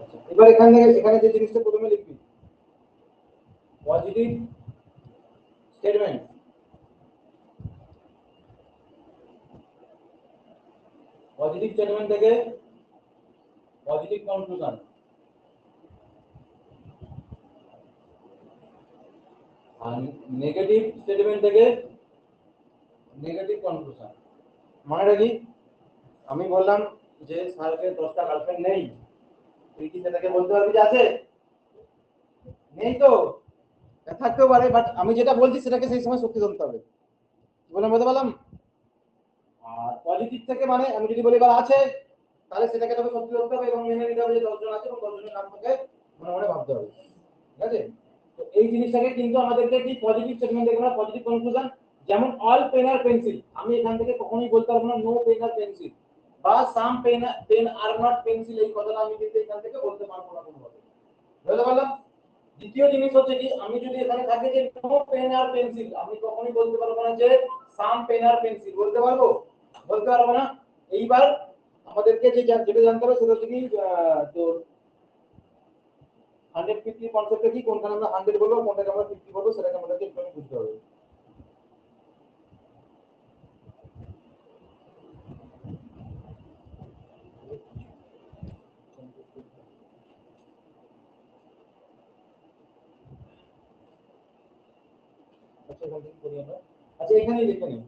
আচ্ছা, এবার এখানে যে জিনিসটা প্রথমে লিখবি পজিটিভ স্টেটমেন্ট, পজিটিভ স্টেটমেন্ট থেকে পজিটিভ কনক্লুশন, আর নেগেটিভ স্টেটমেন্ট থেকে নেগেটিভ কনক্লুশন। মানে কি আমি বললাম যে স্যারকে 10টা গার্লফ্রেন্ড নেই, তুই কি সেটাকে বলতে পারবি যে আছে? নেই তো, থাকতেও পারে, বাট আমি যেটা বলছি সেটাকে সেই সময় সত্যি ধরতে হবে, বললাম বলতে পারলাম। আর পজিটিভ থেকে মানে আমি যদি বলি এবার আছে, তাহলে সেটাকে তোকে সত্যি ধরতে হবে এবং মেনে নিতে হবে যে 10 জন আছে এবং 10 জনের নাম তোকে মনে মনে ভাবতে হবে, ঠিক আছে? তো এই জিনিসটাকে কিন্তু আমাদেরকে কি পজিটিভ স্টেটমেন্ট দেখবো না, পজিটিভ কনক্লুশন। যেমন অল পেন আর পেন্সিল, আমি এখান থেকে কখনোই বলতে পারবো না নো পেন আর পেন্সিল, বা সাম পেন আর নট পেন্সিল, এই কথাটা আমি কিন্তু এখান থেকে বলতে পারবো না কোনোভাবে, বুঝতে পারলাম? দ্বিতীয় জিনিস হচ্ছে কি আমি যদি এখানে থাকে যে নো পেন আর পেন্সিল, আমি কখনোই বলতে পারবো না যে সাম পেন আর পেন্সিল, বলতে পারবো? বলতে পারবো না। এইবার আমাদেরকে যেটা জানতে হবে সেটা হচ্ছে কি তোর 150 কনসেপ্টে কি, কোনখানে আমরা 100 বলবো কোনটাকে আমরা 50 বলবো, সেটাকে আমাদেরকে একটু বুঝতে হবে। আচ্ছা এখানে লিখে নিন,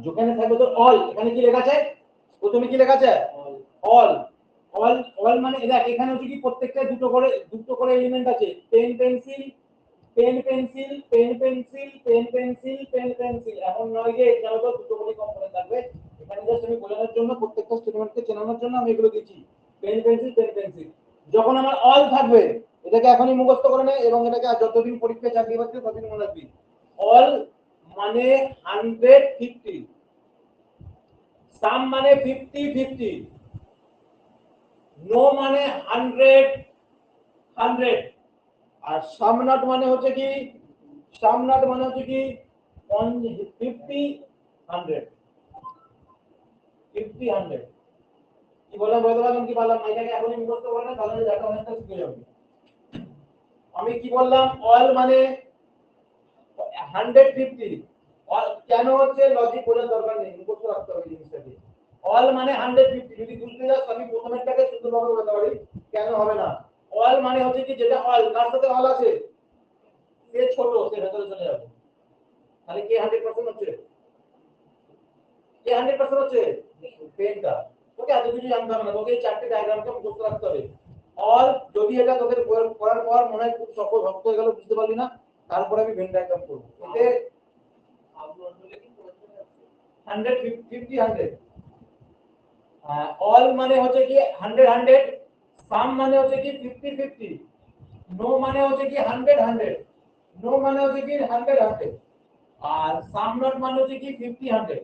যেখানে থাকবে তো অল, এখানে কি লেখা আছে? প্রথমে কি লেখা আছে? অল। অল অল মানে দেখ এখানে হচ্ছে কি প্রত্যেকটা দুটো করে এলিমেন্ট আছে, pen pencil pen pencil pen pencil pen pencil pen pencil, এখন নয় যে এখানে তো দুটো করে কম্পোনেন্ট থাকবে। এখানে জাস্ট আমি বোঝানোর জন্য প্রত্যেকটা স্টেটমেন্টকে চেনানোর জন্য আমি এগুলো দিচ্ছি, পেন পেন্সিল পেন পেন্সিল। যখন আমার অল থাকবে এটাকে এখনই মুখস্থ করে নে এবং এটাকে যতদিন পরীক্ষায় চাকরি বাকরি ততদিন মনে রাখবি। অল মানে 150, সাম মানে 50-50, নো মানে 100, আর সাম নট মানে হচ্ছে কি 50-100, 50-100। কি বললাম বলতে পারলাম কি বললাম? এটাকে এখনই মুখস্থ করে না, তাহলে দেখা অনেকটা শিখে যাবে। আমি কি বললাম? অল মানে 150, কেন হচ্ছে লজিক বোঝার দরকার নেই, মুখস্থ রাখতে হবে জিনিসটাকে। অল মানে 150, যদি বুঝতে যাস আমি প্রথমেরটাকে শুদ্ধভাবে বলতে পারি, কেন হবে না? অল মানে হচ্ছে কি যেটা অল, কার সাথে অল আছে, সে ছোট, সে ভেতরে চলে যাবে, তাহলে কে 100% হচ্ছে? কে 100% হচ্ছে? পেনটা। তোকে এত কিছু জানতে হবে না, তোকে এই চারটে ডায়াগ্রামকে মুখস্থ রাখতে হবে। অল, যদি এটা তোদের পড়ার পর মনে হয় খুব সফল ভক্ত হয়ে গেল, বুঝতে পারলি না, তারপরে আমি ভেন ডায়াগ্রাম করবো। এতে 100-50-100, অল মানে হচ্ছে কি 100-100, সাম মানে হচ্ছে কি 50-50, নো মানে হচ্ছে কি 100-100, নো মানে হচ্ছে কি 100-100, আর সাম নট মানে হচ্ছে কি 50-100।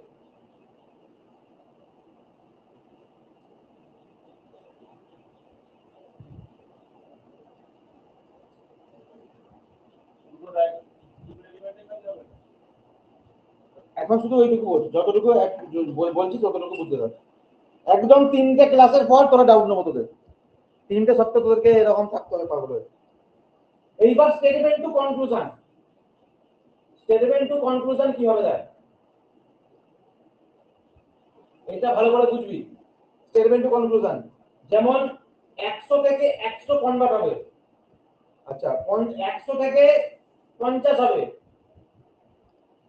এখন শুধু ওইটুকু বলছি, যতটুকু বলছি ততটুকু বুঝতে পারছি। একদম 3টে ক্লাসের পর তোরা ডাউট নেবো তোদের, 3টে সপ্তাহ তোদেরকে এরকম থাকতে হবে পারবে। এইবার statement to conclusion, statement to conclusion কি হবে দেখ, এটা ভালো করে বুঝবি। স্টেটমেন্ট টু কনক্লুশন যেমন 100 থেকে 100 কনভার্ট হবে, আচ্ছা 100 থেকে 50 হবে,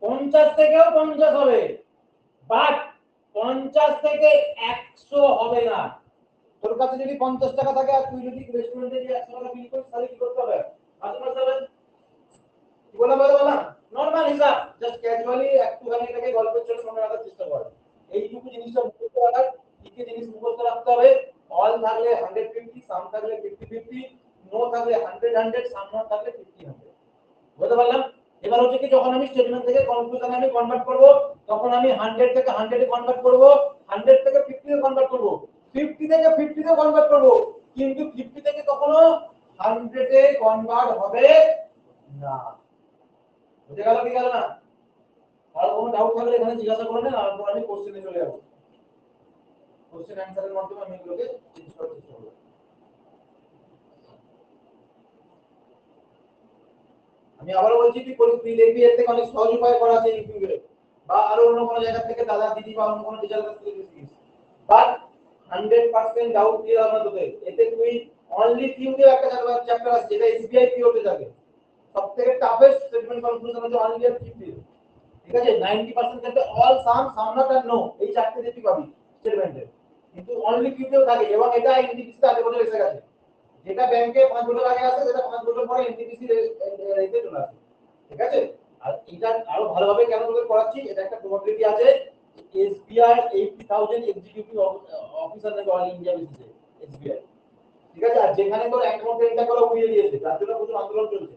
50 থেকেও 50 হবে, বাট 50 থেকে 100 হবে না। তোর কাছে যদি 50 টাকা থাকে আর তুই যদি রেস্টুরেন্টে গিয়ে 100 টাকা বিল করিস, তাহলে কি করতে হবে? কি বলা নরমাল হিসাব, জাস্ট ক্যাজুয়ালি একটুখানি এটাকে গল্পের জন্য মনে রাখার চেষ্টা কর। এইটুকু জিনিসটা মুখস্থ রাখার, কি কি জিনিস মুখস্থ রাখতে হবে? অল থাকলে 150, সাম থাকলে 50-50, নো থাকলে 100-100, সাম নট থাকলে 50-100, বুঝতে পারলাম? এবার হচ্ছে কি যখন আমি স্টেটমেন্ট থেকে কনক্লুশনে আমি কনভার্ট করব, তখন আমি 100 থেকে 100 এ কনভার্ট করব, 100 থেকে 50 এ কনভার্ট করব, 50 থেকে 50 এ কনভার্ট করব, কিন্তু 50 থেকে কখনো 100 এ কনভার্ট হবে না। বুঝে গেল কি গেল না? আর কোনো ডাউট থাকলে এখানে জিজ্ঞাসা করে নেন, তারপর আমি কোশ্চেনে চলে যাব। কোশ্চেন অ্যানসারের মাধ্যমে আমি এগুলোকে চেঞ্জ করার চেষ্টা করব। আমি আবারও বলছি তুই দেখবি এর থেকে অনেক সহজ উপায় করা আছে ইউটিউবে বা আরো অন্য কোনো জায়গা থেকে দাদা দিদি বা অন্য কোনো টিচার কাছ থেকে শিখিস, বাট 100% ডাউট ক্লিয়ার হবে না তোদের। এতে তুই অনলি কিউতে একটা চ্যাপ্টার আছে যেটা এসবিআই পিওতে থাকে, সবথেকে টাফেস্ট স্টেটমেন্ট কনক্লুশন হচ্ছে অনলি আর কিউ। ঠিক আছে, 90% ক্ষেত্রে all some not are no এই চারটে দিয়ে পাবি স্টেটমেন্টে, কিন্তু অনলি কিউতেও থাকে এবং এটা এনটিপিসি তে আগে বছর এসে গেছে। যেটা ব্যাংকে 5 বছর আগে আছে সেটা 5 বছর পরে এনটিপিসি রেটে চলে আসে। ঠিক আছে, আর এটা আরো ভালোভাবে কেন তোকে করাচ্ছি, এটা একটা প্রবাবিলিটি আছে এসবিআই 80000 এক্সিকিউটিভ অফিসার নাকি অল ইন্ডিয়া বেসিসে এসবিআই। ঠিক আছে, আর যেখানে তোর অ্যাকাউন্টেন্টটা করে উড়িয়ে দিয়েছে, তার জন্য প্রচুর আন্দোলন চলছে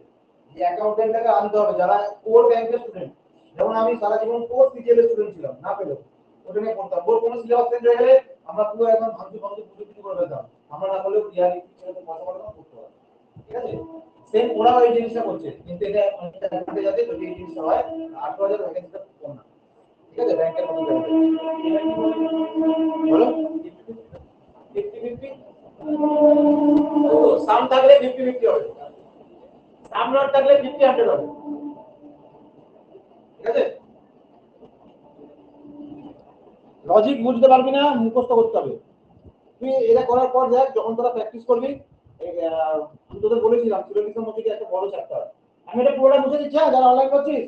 যে অ্যাকাউন্টেন্টটাকে আনতে হবে যারা কোর ব্যাংকের স্টুডেন্ট। যেমন আমি সারা জীবন কোর সিজিএল এর স্টুডেন্ট ছিলাম, না পেলেও ওটা নিয়ে পড়তাম। ওর কোনো সিলেবাস চেঞ্জ হয়ে গেলে আমরা পুরো একদম ভাঙচুর পুরো কিছু করে ফেলতাম, আমরা না করলেও রিয়ালি কিছু মজা করে করতে হবে। ঠিক আছে, সেম ওরাও এই জিনিসটা করছে, কিন্তু এটা অনেকটা অ্যাডভান্টেজ আছে যদি এই জিনিসটা হয়। 8000 ভ্যাকেন্সিটা কম না। ঠিক আছে, ব্যাংকের মতো জায়গায় বলো 50-50 সাম থাকলে 50-50 হবে, সাম নট থাকলে 50-100 হবে। ঠিক আছে, লজিক বুঝতে পারবি না, মুখস্থ করতে হবে। তুই এটা করার পর দেখ যখন তোরা প্র্যাকটিস করবি, আমি তোদের বলেছিলাম সিলোজিসের মধ্যে কি একটা বড় চ্যাপ্টার, আমি এটা পুরোটা বুঝে দিচ্ছি যারা অনলাইন করছিস।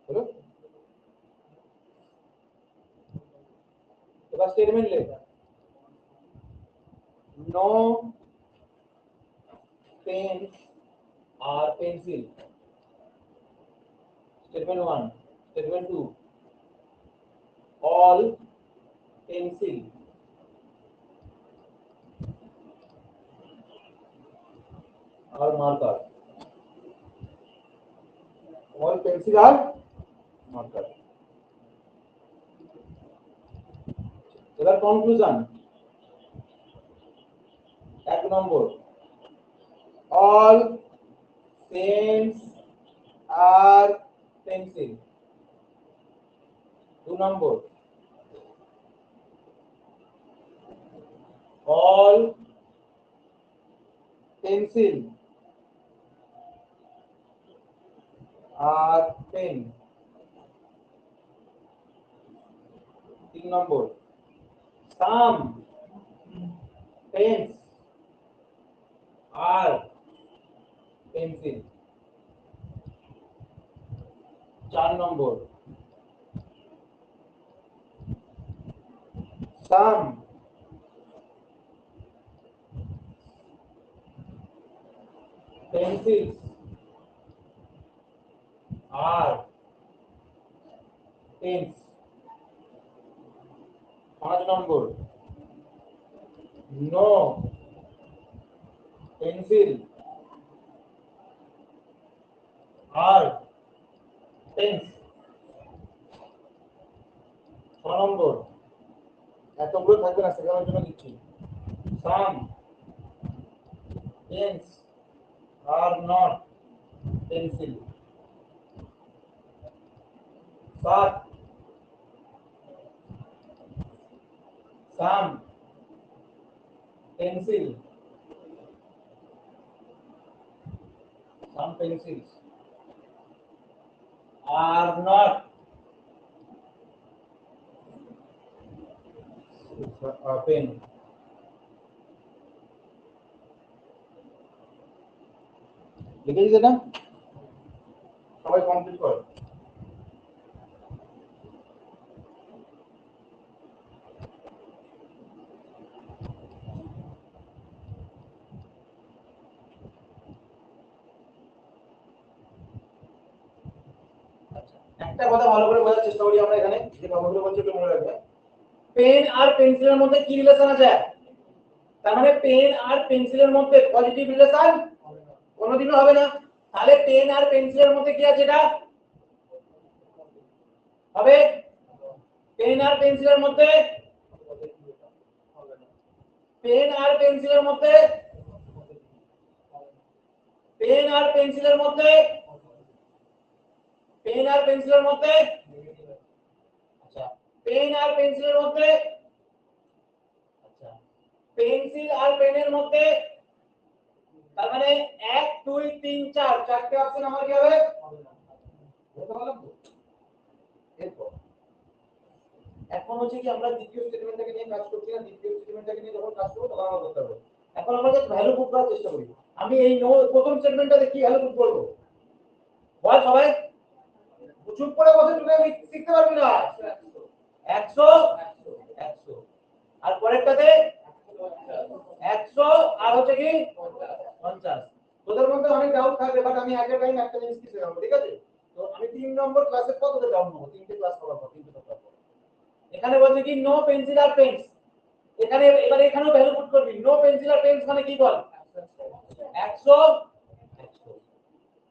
হলো, এবার স্টেটমেন্ট লেখ। No pen R pencil, statement 1, statement 2, all pencil or marker, all pencil or marker। এবার conclusion 1 number, all pens are pencil। 2 number, all pencil are pen। 3 number, some pens are pencil। 4 number, some pencils are pens। 5 number, no pencil are pens। 6 নম্বর, এতগুলো থাকবে না সেখানের জন্য দিচ্ছি, some pens are not pencil। 7, some pencil, some pencils are not pen। লিখেছিস এটা সবাই complete কর। একটা কথা ভালো করে বোঝার চেষ্টা করি আমরা এখানে, যে কথাগুলো বলছি একটু মনে রাখবে। পেন আর পেন্সিলের মধ্যে কি রিলেশন আছে? তার মানে পেন আর পেন্সিলের মধ্যে পজিটিভ রিলেশন কোনোদিনও হবে না। তাহলে পেন আর পেন্সিলের মধ্যে কি আছে? এটা হবে পেন আর পেন্সিলের মধ্যে, পেন আর পেন্সিলের মধ্যে আর পেন্সিলের মধ্যে আচ্ছা পেন আর পেন্সিলের মধ্যে আচ্ছা পেন্সিল আর পেনের মধ্যে তার মানে 1 2 3 4 চারটি অপশন আমার কি হবে বলতে পারলাম তো এরপর এখন হচ্ছে কি আমরা দ্বিতীয় স্টেটমেন্টটাকে নিয়ে কাজ করছি না দ্বিতীয় স্টেটমেন্টটাকে নিয়ে যখন কাজ করব তখন আমরা করতে পারবো এখন আমরা যে ভ্যালু পুট করার চেষ্টা করি আমি এই প্রথম স্টেটমেন্টটাতে কি ভ্যালু পুট করব বল সবাই চুপ করে বসে তুমি শিখতে পারবি না 100 100 আর পরেরটাতে 100 আর হচ্ছে কি 50 তোদের মধ্যে অনেক ডাউট থাকবে বাট আমি একটা টাইম একটা জিনিস কি শেখাবো ঠিক আছে তো আমি 3 নম্বর ক্লাসে কতটা ডাউন নেব তিনটে ক্লাস করার পর তিনটে ক্লাস পর এখানে বলছে কি নো পেন্সিল আর পেন্স এখানে এবারে এখানেও ভ্যালু পুট করবি নো পেন্সিল আর পেন্স মানে কি বল 100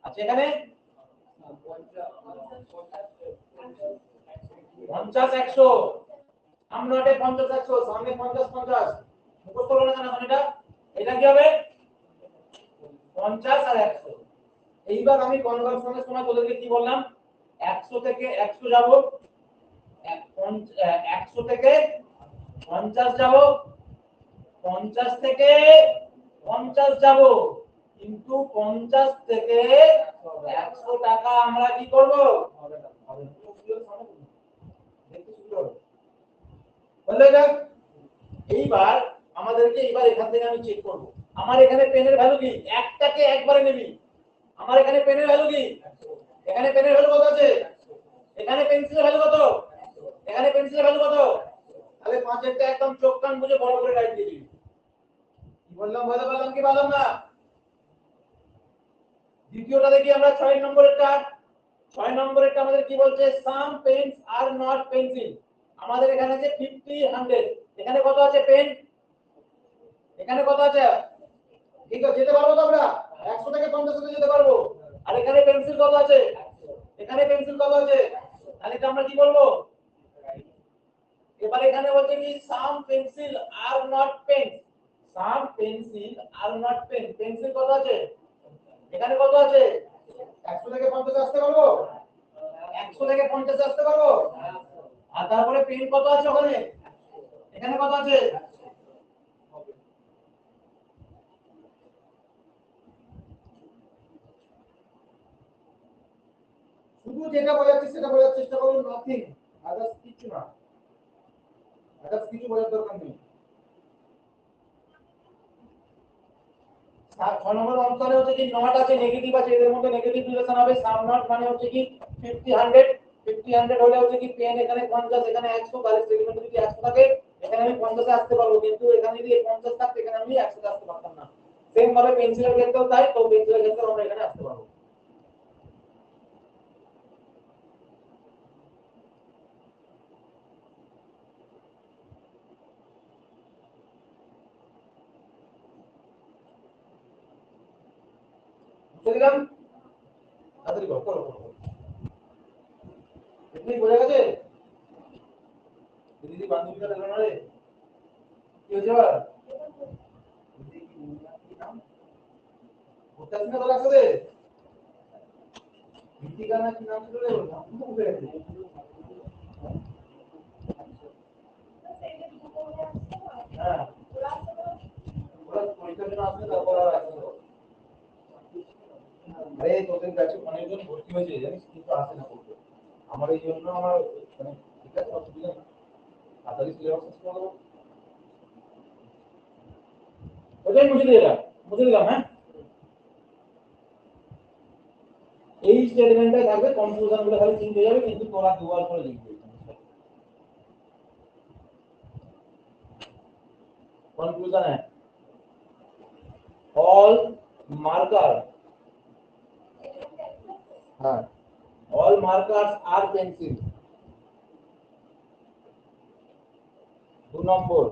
আচ্ছা এখানে 50 100 সামনে 50 100 সামনে 50 50 মুখস্থ করো না কেন এটা কি হবে 50 আর 100 এইবার আমি কনভার্সনের সময় তোদেরকে কি বললাম 100 থেকে 100 যাব 100 থেকে 50 যাব 50 থেকে 50 যাব কিন্তু 50 থেকে 100 টাকা আমরা কি করব বললে না এইবার আমাদেরকে এখান থেকে আমি চেক করব আমার এখানে পেনের ভ্যালু কি একটাকে একবারে নেবি আমার এখানে পেনের ভ্যালু কি এখানে পেনের ভ্যালু কত আছে এখানে পেন্সিলের ভ্যালু কত এখানে পেন্সিলের ভ্যালু কত তাহলে পাঁচেরটা একদম চোখ কান বুঝে বড় করে রাইট দিয়ে দিবি কি বললাম বলতে পারলাম কি বললাম না দ্বিতীয়টা দেখি আমরা 6 নম্বরেরটা 6 নম্বরেরটা আমাদের কি বলছে সাম পেন্স আর নট পেন্সিল আমাদের এখানে আছে 50 100 এখানে কত আছে পেন এখানে কত আছে ঠিক আছে যেতে পারবো তো আমরা 100 থেকে 50 তে যেতে পারবো আর এখানে পেন্সিল কত আছে এখানে পেন্সিল কত আছে তাহলে এটা আমরা কি বলবো এবারে এখানে বলছে কি some pencil are not pen some pencil are not pen pencil কত আছে এখানে কত আছে 100 থেকে 50 আসতে পারবো 100 থেকে 50 আসতে পারবো আর তারপরে পেন কত আছে ওখানে এখানে কত আছে শুধু যেটা বোঝাচ্ছি সেটা বোঝার চেষ্টা করুন নাথিং আদার্স কিছু না আদার্স কিছু বোঝার দরকার নেই 6 নম্বর অঙ্কনে হচ্ছে কি নট আছে নেগেটিভ আছে এদের মধ্যে নেগেটিভ রিলেশন হবে সাম নট মানে হচ্ছে কি 50 100 হলে হচ্ছে কি পেন এখানে 50 এখানে 100 তাহলে সেগমেন্ট যদি 100 থাকে এখানে আমি 50 এ আসতে পারবো কিন্তু এখানে যদি 50 থাকে এখানে আমি 100 এ আসতে পারতাম না সেম ভাবে পেন্সিলের ক্ষেত্রেও তাই তো পেন্সিলের ক্ষেত্রেও আমরা এখানে আসতে পারবো বুঝলাম তাড়াতাড়ি করো এমনি বোঝা গেছে দিদি বান্ধবীটা দেখো না রে কি হয়েছে আবার দিদি কি নাম ওটা কি না তোর আসলে দীপিকা না কি নাম ছিল রে নাম তো ভুলে গেছি হ্যাঁ ওরা পরীক্ষার জন্য আসলে তারপর আর আসবে আরে তোদের কাছে অনেকজন ভর্তি হয়েছে জানিস কিন্তু আসে না পড়তে আমার এই জন্য আমার মানে ঠিক আছে অসুবিধা নেই তাড়াতাড়ি সিলেবাস শেষ করে দেবো ওটাই মুছে দিলাম হ্যাঁ এই স্টেটমেন্টটা থাকবে কনফিউশন গুলো খালি চিন্তা যাবে কিন্তু তোরা দুবার করে লিখবে কনফিউশন है all marker हाँ all markers are pencil 2 number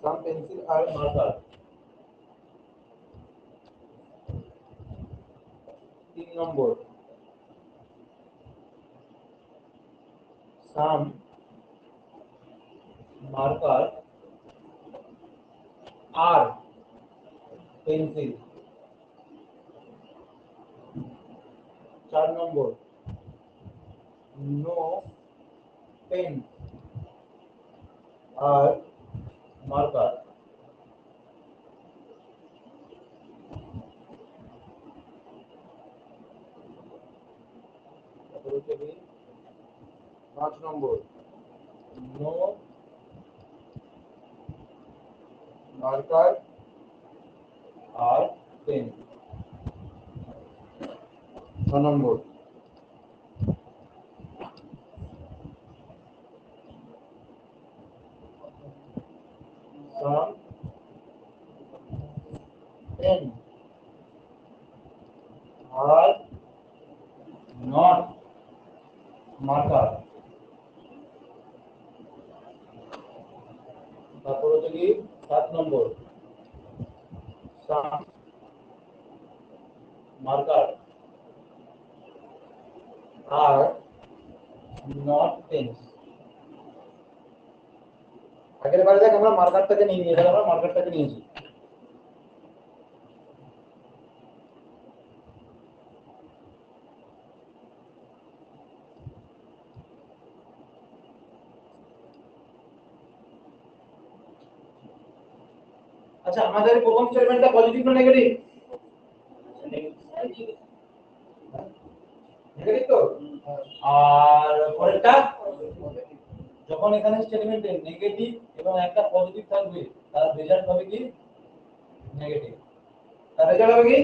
some pencil are marker 3 number some marker are pencil. 4 number, no pen R marker. তারপরে হচ্ছে 5 number, no marker are pen. 6 number, some pen are not marker। তারপর হচ্ছে কি 7 নম্বর, some marker are not pens। আগের বারে দেখ আমরা মার্কারটাকে নিয়ে নিই, এবার আমরা মার্কারটাকে নিয়েছি। আচ্ছা, আমাদের প্রথম স্টেটমেন্টটা পজিটিভ না নেগেটিভ? নেগেটিভ তো। আর পরেরটা, যখন এখানে স্টেটমেন্টে নেগেটিভ এবং একটা পজিটিভ থাকবে তার রেজাল্ট হবে কি নেগেটিভ। তার রেজাল্ট হবে কি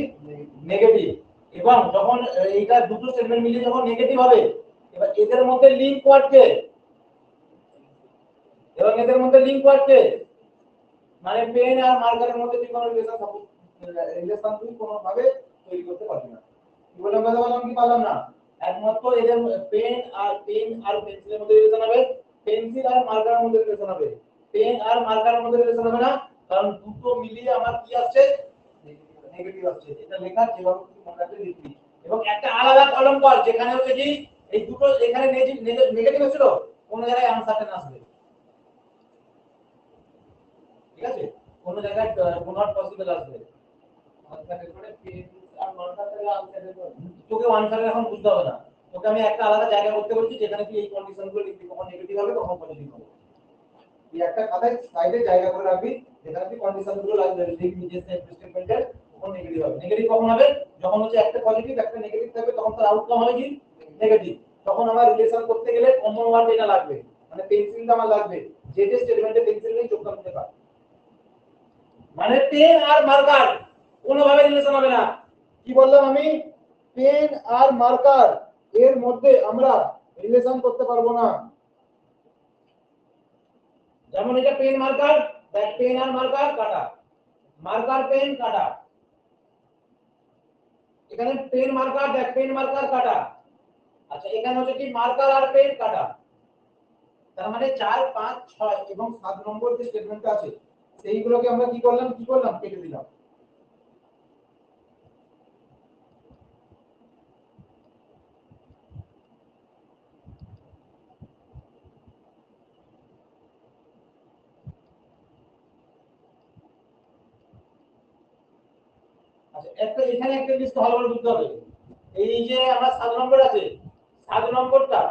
নেগেটিভ। এবং যখন এইটা দুটো স্টেটমেন্ট মিলিয়ে যখন নেগেটিভ হবে, এবার এদের মধ্যে লিংক ওয়ার্ড কে, এবং এদের মধ্যে লিংক ওয়ার্ড কে, মানে পেন আর মার্কারের মধ্যে কি কোনো রিলেশন তুই কোনো ভাবে তৈরি করতে পারবি না। কি বললাম কথা বললাম কি পারলাম না? একমাত্র এদের পেন আর পেন্সিলের মধ্যে রিলেশন হবে, পেন্সিল আর মার্কারের মধ্যে রিলেশন হবে। পেন আর মার্কারের মধ্যে রিলেশন হবে না, কারণ দুটো মিলিয়ে আমার কি আসছে নেগেটিভ আসছে। এটা লেখা যেভাবে তুমি মনে রাখতে লিখবি। এবং একটা আলাদা কলম কর যেখানে হচ্ছে কি এই দুটো এখানে নেগেটিভ ছিল, কোন জায়গায় আনসার্টেন আসবে। ঠিক আছে, কোন জায়গায় নট পসিবল আসবে। আনসার্টেন মানে পেন আর মার্কার থেকে আনসার্টেন তোকে আনসার এখন বুঝতে হবে না। তোকে আমি একটা আলাদা জায়গা করতে বলছি যেখানে তুই এই কন্ডিশনগুলো লিখবি, কখন নেগেটিভ হবে কখন পজিটিভ হবে। এই একটা খাতায় সাইডে জায়গা করে রাখবি যেখানে তুই কন্ডিশনগুলো লিখবি যে স্টেটমেন্টের কখন নেগেটিভ হবে। নেগেটিভ কখন হবে? যখন হচ্ছে একটা পজিটিভ একটা নেগেটিভ থাকবে, তখন তার আউটকাম হবে কি নেগেটিভ। তখন আমার রিলেশন করতে গেলে কমন ওয়ার্ড এটা লাগবে, মানে পেন্সিলটা আমার লাগবে, যে যে স্টেটমেন্টে পেন্সিল নেই যোগদান করতে পারে। মানে পেন আর মার্কার কোনোভাবে রিলেশন হবে না। কি বললাম আমি? পেন আর মার্কার এর মধ্যে আমরা রিলেশন করতে পারবো না। যেমন এটা পেন মার্কার, দেখ পেন আর মার্কার কাটা, মার্কার পেন কাটা, এখানে পেন মার্কার, দেখ পেন মার্কার কাটা। আচ্ছা, এখানে হচ্ছে কি মার্কার আর পেন কাটা। তার মানে 4, 5, 6 এবং 7 নম্বর যে স্টেটমেন্টটা আছে সেইগুলোকে আমরা কি করলাম কেটে দিলাম। আচ্ছা, এখানে একটা জিনিস ভালো করে বুঝতে হবে। এই যে আমরা 7 নম্বর আছে, 7 নম্বরটা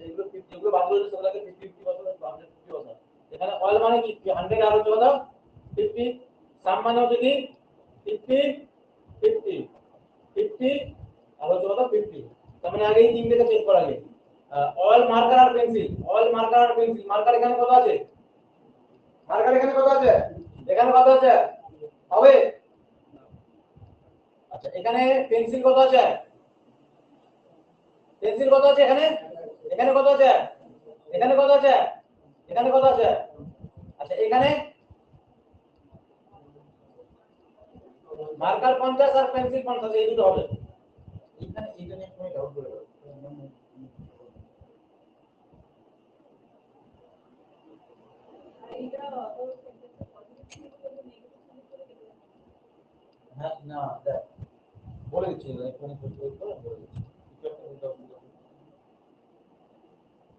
এগুলো 50 এগুলো বাদ দিলে সেগুলোকে 50-50 50 এখানে অল মানে কি 100 আর হচ্ছে কত 50, সাম মানে হচ্ছে কি 50 50 50 আর হচ্ছে কত 50। তার মানে আগে এই তিনটাকে চেক করা আগে। All marker are pencil, all marker are pencil, marker এখানে কত আছে? মার্কার এখানে কত আছে? এখানে কত আছে? হবে। আচ্ছা, এখানে পেন্সিল কত আছে? পেন্সিল কত আছে এখানে? এখানে কত আছে? এখানে কত আছে? এখানে কত আছে? আচ্ছা, এখানে মার্কার 50 আর পেন্সিল 50 এই দুটো হবে। এখানে এটা নিয়ে তুমি ডাউট করে দাও। হ্যাঁ না দেখ বলে দিচ্ছি এখানে বলে দিচ্ছি।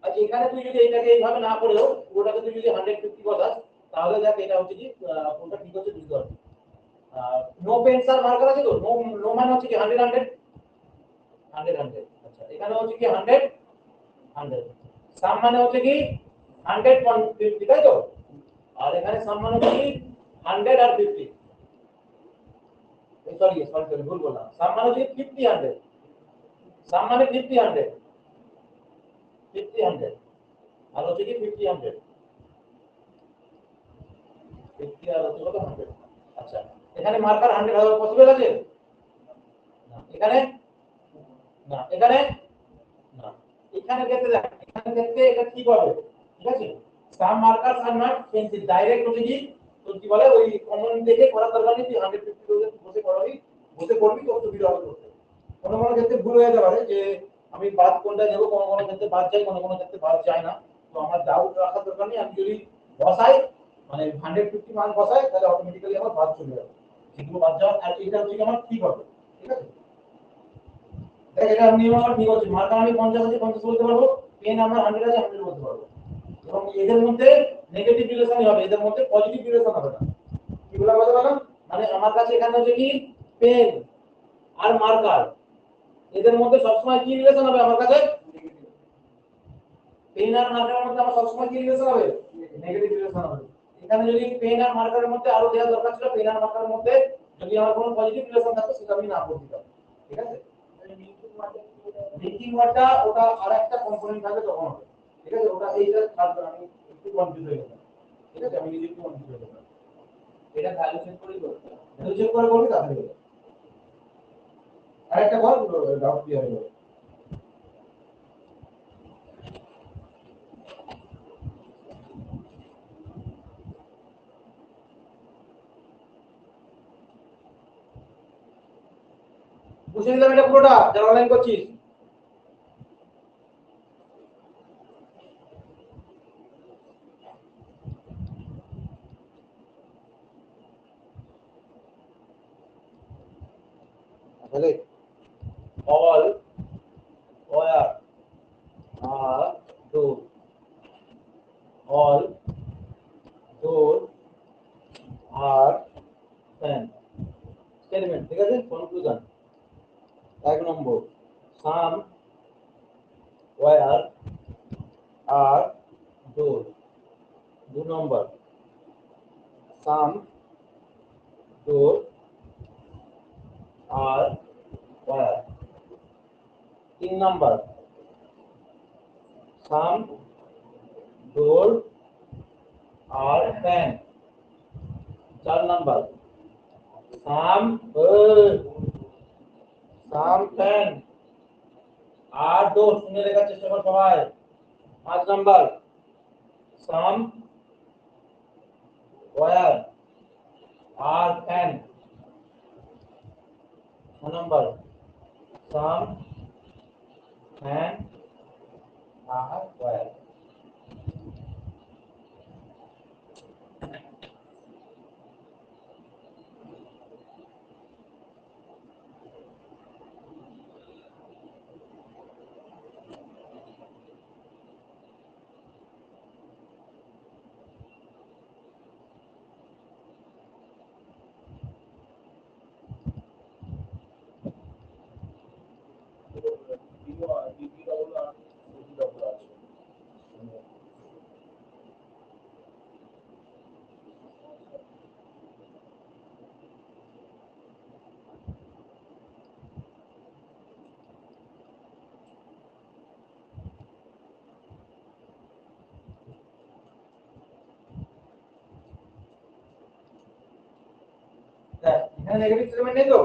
আচ্ছা এখানে তুই যদি এটাকে এইভাবে না করেও পুরোটাকে তুই যদি 150 বসাস তাহলে দেখ এটা হচ্ছে কি কোনটা ঠিক হচ্ছে বুঝতে পারবি। নো পেন্স আর মার্কার আছে তো নো নো মানে হচ্ছে কি 100 100 100 100 আচ্ছা এখানে হচ্ছে কি 100 100 সাম মানে হচ্ছে কি 100 150 তাই তো আর এখানে সাম মানে হচ্ছে কি 100 আর 50 সরি সরি সরি ভুল বললাম সাম মানে হচ্ছে 50 100 সাম মানে 50 100 50 100 আর হচ্ছে কি 50 100 50 আর হচ্ছে কত 100 আচ্ছা এখানে মার্কার 100 হবে পসিবল আছে না এখানে না এখানে না এখানে দেখতে দেখ এখানে দেখতে এটা কি হবে ঠিক আছে some marker are not pencil direct হচ্ছে কি তো কি বলে ওই কমন দেখে করার দরকার নেই তুই 150 বসে করবি বসে করবি তো সুবিধা হবে করতে কোনো কোনো ক্ষেত্রে ভুল হয়ে যেতে পারে যে আমি বাদ কোনটা নেব কোনো কোনো ক্ষেত্রে বাদ যায় কোনো ক্ষেত্রে বাদ যায় না তো আমার ডাউট রাখার দরকার নেই আমি যদি বসাই মানে 150 মান বসাই তাহলে অটোমেটিক্যালি আমার বাদ চলে যাবে যেগুলো বাদ যাওয়ার আর এটা হচ্ছে আমার ঠিক হবে ঠিক আছে দেখ এটা নিয়ম আমার ঠিক আছে মার্কার আমি 50 আছে 50 বলতে পারবো পেন আমার 100 আছে 100 বলতে পারবো এবং এদের মধ্যে নেগেটিভ রিলেশনই হবে এদের মধ্যে পজিটিভ রিলেশন হবে না কি বলা বলতে পারলাম মানে আমার কাছে এখানে হচ্ছে কি পেন আর মার্কার এদের মধ্যে সবসময় কি রিলেশন হবে আমার কাছে পেন আর মার্কারের মধ্যে আমার সবসময় কি রিলেশন হবে নেগেটিভ রিলেশন হবে এখানে যদি পেন আর মার্কারের মধ্যে আরো দেওয়া দরকার ছিল পেন আর মার্কারের মধ্যে যদি আমার কোনো পজিটিভ রিলেশন থাকতো সেটা আমি না করে দিতাম ঠিক আছে লিঙ্কিং ওয়ার্ডটা ওটা আরেকটা কম্পোনেন্ট থাকে তখন হবে ঠিক আছে ওটা এইটা থাকবে আমি একটু কনফিউজ হয়ে গেলাম ঠিক আছে আমি নিজে একটু কনফিউজ হয়ে গেলাম এটা ভ্যালু চেক করে করতে ভ্যালু চেক করে করবি তাহলে হবে আরেকটা বল ডাউট ক্লিয়ার হয়ে যাবে বুঝে নিলাম এটা পুরোটা যারা অনলাইন করছিস তাহলে all where are those all those are fan statement ঠিক আছে কনক্লুশন এক নম্বর some where are those দুই নম্বর some those are where তিন নম্বর some those are fan চার নম্বর some some fan R those শুনে লেখার চেষ্টা কর সবাই পাঁচ নম্বর some where are fan ছ নম্বর some fan are where এখানে নেগেটিভ স্টেটমেন্ট নেই তো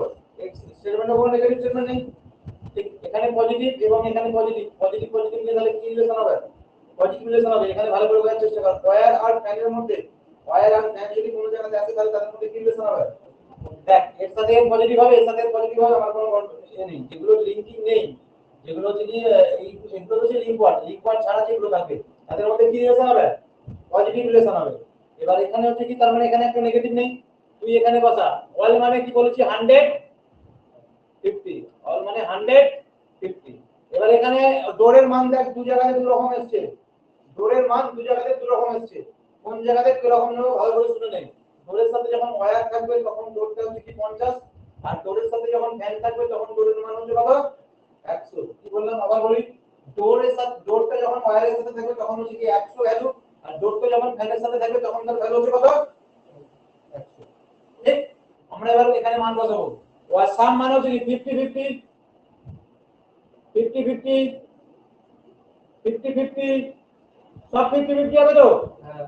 স্টেটমেন্টে কোনো নেগেটিভ স্টেটমেন্ট নেই ঠিক এখানে পজিটিভ এবং এখানে পজিটিভ পজিটিভ পজিটিভ নিয়ে তাহলে কি রিলেশন হবে পজিটিভ রিলেশন হবে এখানে ভালো করে বোঝার চেষ্টা কর ওয়্যার আর ফ্যানের মধ্যে ওয়্যার আর ফ্যান যদি কোনো জায়গায় আসে তাহলে তাদের মধ্যে কি রিলেশন হবে দেখ এর সাথে পজিটিভ হবে, এর সাথে পজিটিভ হবে, আমার কোনো ইয়ে নেই। যেগুলো লিংকিং নেই, যেগুলো যদি এগুলো হচ্ছে লিংক ওয়ার্ড ছাড়া যেগুলো থাকবে তাদের মধ্যে কি রিলেশন হবে? পজিটিভ রিলেশন হবে। এবার এখানে হচ্ছে কি, তার মানে এখানে একটা নেগেটিভ নেই, তুই এখানে বসা। অল মানে কি বলেছি? 150, অল মানে 150। এবার এখানে ডোরের মান দেখ দু জায়গায় দু রকম এসেছে, ডোরের মান দু জায়গাতে দু রকম এসেছে। কোন জায়গাতে কি রকম নেব ভালো করে শুনে নেন। ডোরের সাথে যখন ওয়্যার থাকবে তখন ডোরটা হচ্ছে কি 50, আর ডোরের সাথে যখন ফ্যান থাকবে তখন ডোরের মান হচ্ছে কত? 100। কি বললাম আবার বলি, ডোরের সাথে ডোরটা যখন ওয়্যারের সাথে থাকবে তখন হচ্ছে কি 100 ভ্যালু, আর ডোরটা যখন ফ্যানের সাথে থাকবে তখন তার ভ্যালু হচ্ছে কত? 100। ঠিক, আমরা এবার এখানে মান বসাবো। ওয়ার সাম মানে হচ্ছে কি 50 50 50 50 50 50, সব 50 50 হবে তো? হ্যাঁ,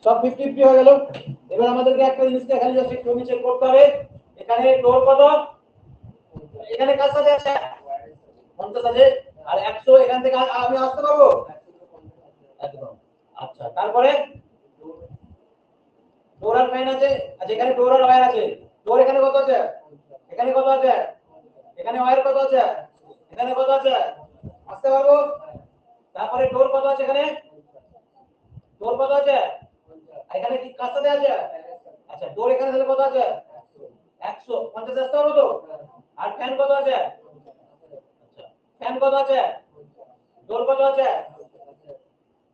সব 50 50 হয়ে গেল। এবার আমাদেরকে একটা জিনিসটা এখানে জাস্ট একটু চেক করতে হবে, এখানে ডোর কত, এখানে কার সাথে আছে? 50 আছে, আর 100 এখান থেকে আমি আসতে পারবো একদম। আচ্ছা, তারপরে ডোর আর ফ্যান আছে, আচ্ছা এখানে ডোর আর ওয়্যার আছে। ডোর এখানে কত আছে? এখানে কত আছে? এখানে ওয়্যার কত আছে? এখানে কত আছে? আসতে পারবো। তারপরে ডোর কত আছে? এখানে ডোর কত আছে? এখানে কি কার সাথে আছে? আচ্ছা, ডোর এখানে তাহলে কত আছে? 150 আসতে পারবো তো? আর ফ্যান কত আছে? আচ্ছা, ফ্যান কত আছে? ডোর কত আছে?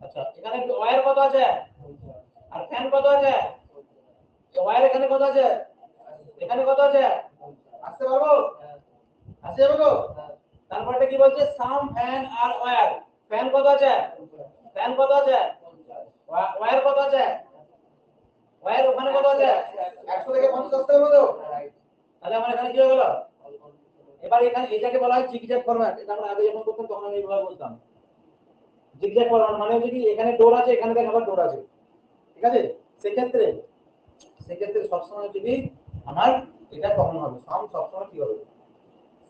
আচ্ছা, এখানে ওয়্যার কত আছে? আর ফ্যান কত আছে? ওয়্যার এখানে কত আছে? এখানে কত আছে? আসতে পারবো? আসতে পারবো তো? তারপরটা কি বলছে? সাম ফ্যান আর ওয়্যার। ফ্যান কত আছে? ফ্যান কত আছে? ওয়্যার কত আছে? ওয়্যার ওখানে কত আছে? 100 থেকে 50 আসতে হবে তো? তাহলে আমার এখানে কি হয়ে গেল? এবার এখানে এটাকে বলা হয় জিগজ্যাগ ফরম্যাট। এটা আমরা আগে যখন করতাম তখন আমি এইভাবে বলতাম। জিগজ্যাগ ফরম্যাট মানে হচ্ছে কি, এখানে ডোর আছে, এখানে দেখ আবার ডোর আছে, ঠিক আছে? সেক্ষেত্রে সেক্ষেত্রে সবসময় যদি আমার এটা কমন হবে, সাম সবসময় কি হবে?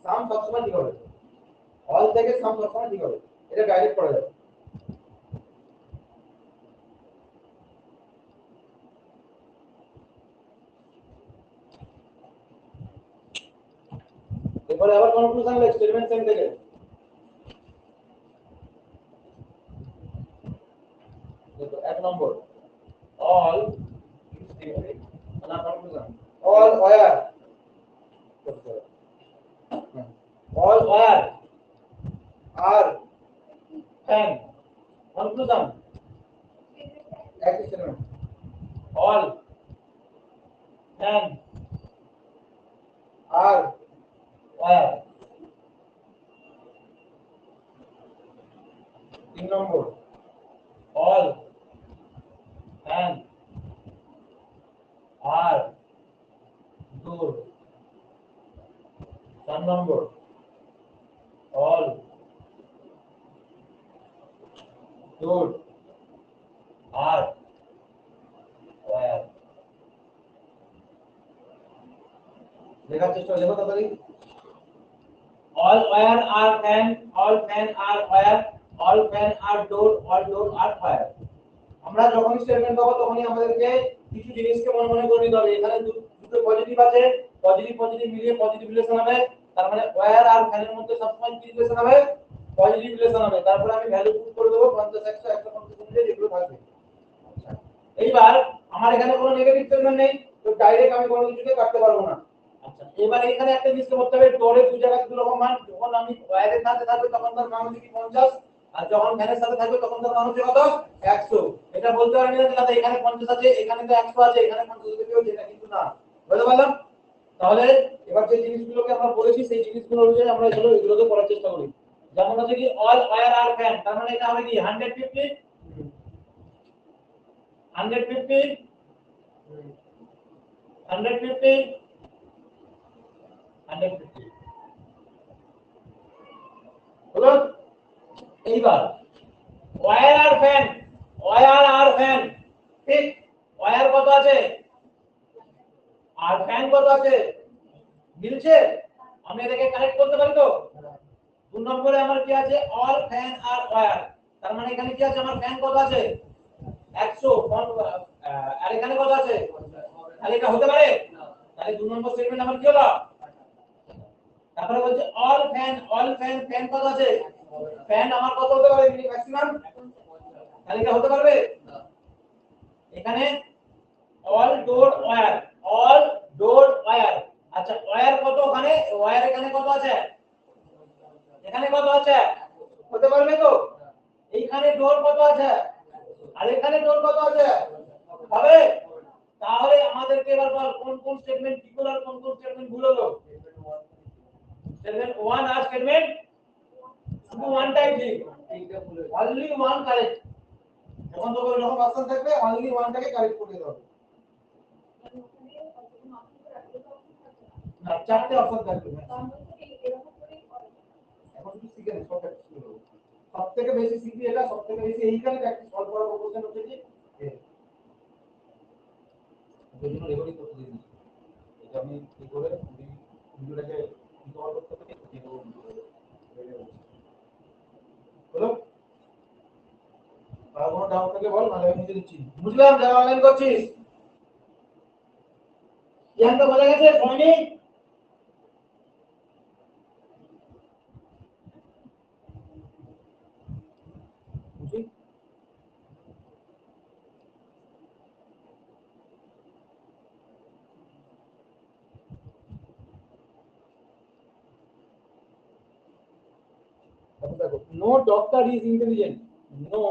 সাম সবসময় কি হবে? অল থেকে সাম সবসময় কি হবে? এটা ডাইরেক্ট করা যাবে। এরপরে আবার কনক্লুশন এক্সপেরিমেন্ট সেম থেকে দেখো, এক নম্বর অল না conclusion all wire, all wire are fan. Conclusion. Excellent. All fan are wire. 3 নম্বর all fan are door. 4 number all door are wire. লেখার চেষ্টা লেখো তাড়াতাড়ি। All wire are fan, all fan are wire, all fan are door, all door are fire. আমরা যখন statement পাবো তখনই আমাদেরকে কিছু জিনিসকে মনে মনে করে নিতে হবে। এখানে দুটো পজিটিভ আছে, পজিটিভ পজিটিভ মিলিয়ে পজিটিভ রিলেশন হবে। তার মানে ওয়্যার আর ফ্যানের মধ্যে সবসময় কি রিলেশন হবে? পজিটিভ রিলেশন হবে। তারপরে আমি ভ্যালু পুট করে দেবো 50 100 150 অনুযায়ী যেগুলো থাকবে। আচ্ছা, এইবার আমার এখানে কোনো নেগেটিভ স্টেটমেন্ট নেই, তো ডাইরেক্ট আমি কোনো কিছুকে কাটতে পারবো না। আচ্ছা, এবার এখানে একটা জিনিস করতে হবে, ডোরে দুই জায়গায় দুই রকম মান। যখন আমি ওয়্যারের সাথে থাকবে তখন তার মান হচ্ছে কি 50, আর যখন ফ্যানের সাথে থাকবে তখন তার মান হচ্ছে কত? 100। এটা বলতে পারি না যে দাদা এখানে 50 আছে, এখানে তো 100 আছে, এখানে 50 আছে, কেউ যেটা কিন্তু না। বুঝতে পারলাম? তাহলে এবার যে জিনিসগুলোকে আমরা বলেছি সেই জিনিসগুলো অনুযায়ী আমরা এগুলোকে করার চেষ্টা করি। যেমন হচ্ছে কি অল ওয়্যার আর ফ্যান, তার মানে এটা হবে কি 150 150 150 150 হলো। এইবার ওয়্যার আর ফ্যান, ওয়্যার আর ফ্যান, ঠিক? ওয়্যার কত আছে আর ফ্যান কত আছে, মিলছে? আমি এটাকে কানেক্ট করতে পারি তো? 2 নম্বরে আমার কি আছে? অল ফ্যান আর ওয়্যার। তার মানে এখানে কি আছে? আমার ফ্যান কত আছে? 100 আর এখানে কত আছে? তাহলে এটা হতে পারে? তাহলে 2 নম্বর স্টেটমেন্ট আমার কি হলো? তারপরে বলছে অল ফ্যান কত আছে? ফ্যান আমার কত হতে পারে ম্যাক্সিমাম? তাহলে এটা হতে পারবে? এখানে অল ডোর ওয়্যার। আচ্ছা ওয়্যার কত ওখানে? ওয়্যার এখানে কত আছে? এখানে কত আছে? হতে পারবে তো? এইখানে ডোর কত আছে? আর এখানে ডোর কত আছে? হবে? তাহলে আমাদেরকে এবার বল কোন কোন স্টেটমেন্ট ঠিক হলো আর কোন কোন স্টেটমেন্ট ভুল হলো? স্টেটমেন্ট 1 আর স্টেটমেন্ট শুধু ওয়ান টাইম ঠিক, অনলি ওয়ান কারেক্ট। যখন তো এরকম অপশন থাকবে অনলি ওয়ানটাকে কারেক্ট করে দিতে হবে। না চারটে অপশন থাকবে। এখন কি শিখে নেই সব থেকে বেশি শিখি এটা, সব থেকে বেশি এইখানে প্র্যাকটিস সলভ করার প্রপোজিশন হচ্ছে কি যদি না রেকর্ডিং করতে দিই এটা আমি কি করে ভিডিওটাকে কভার করতে পারি হলো। আর কোনো ডাউট থাকলে বল, নাহলে আমি মুছে দিচ্ছি। বুঝলাম যারা অনলাইন করছিস জ্ঞান তো বোঝা গেছে সৈনি? বুঝি no doctor is intelligent. No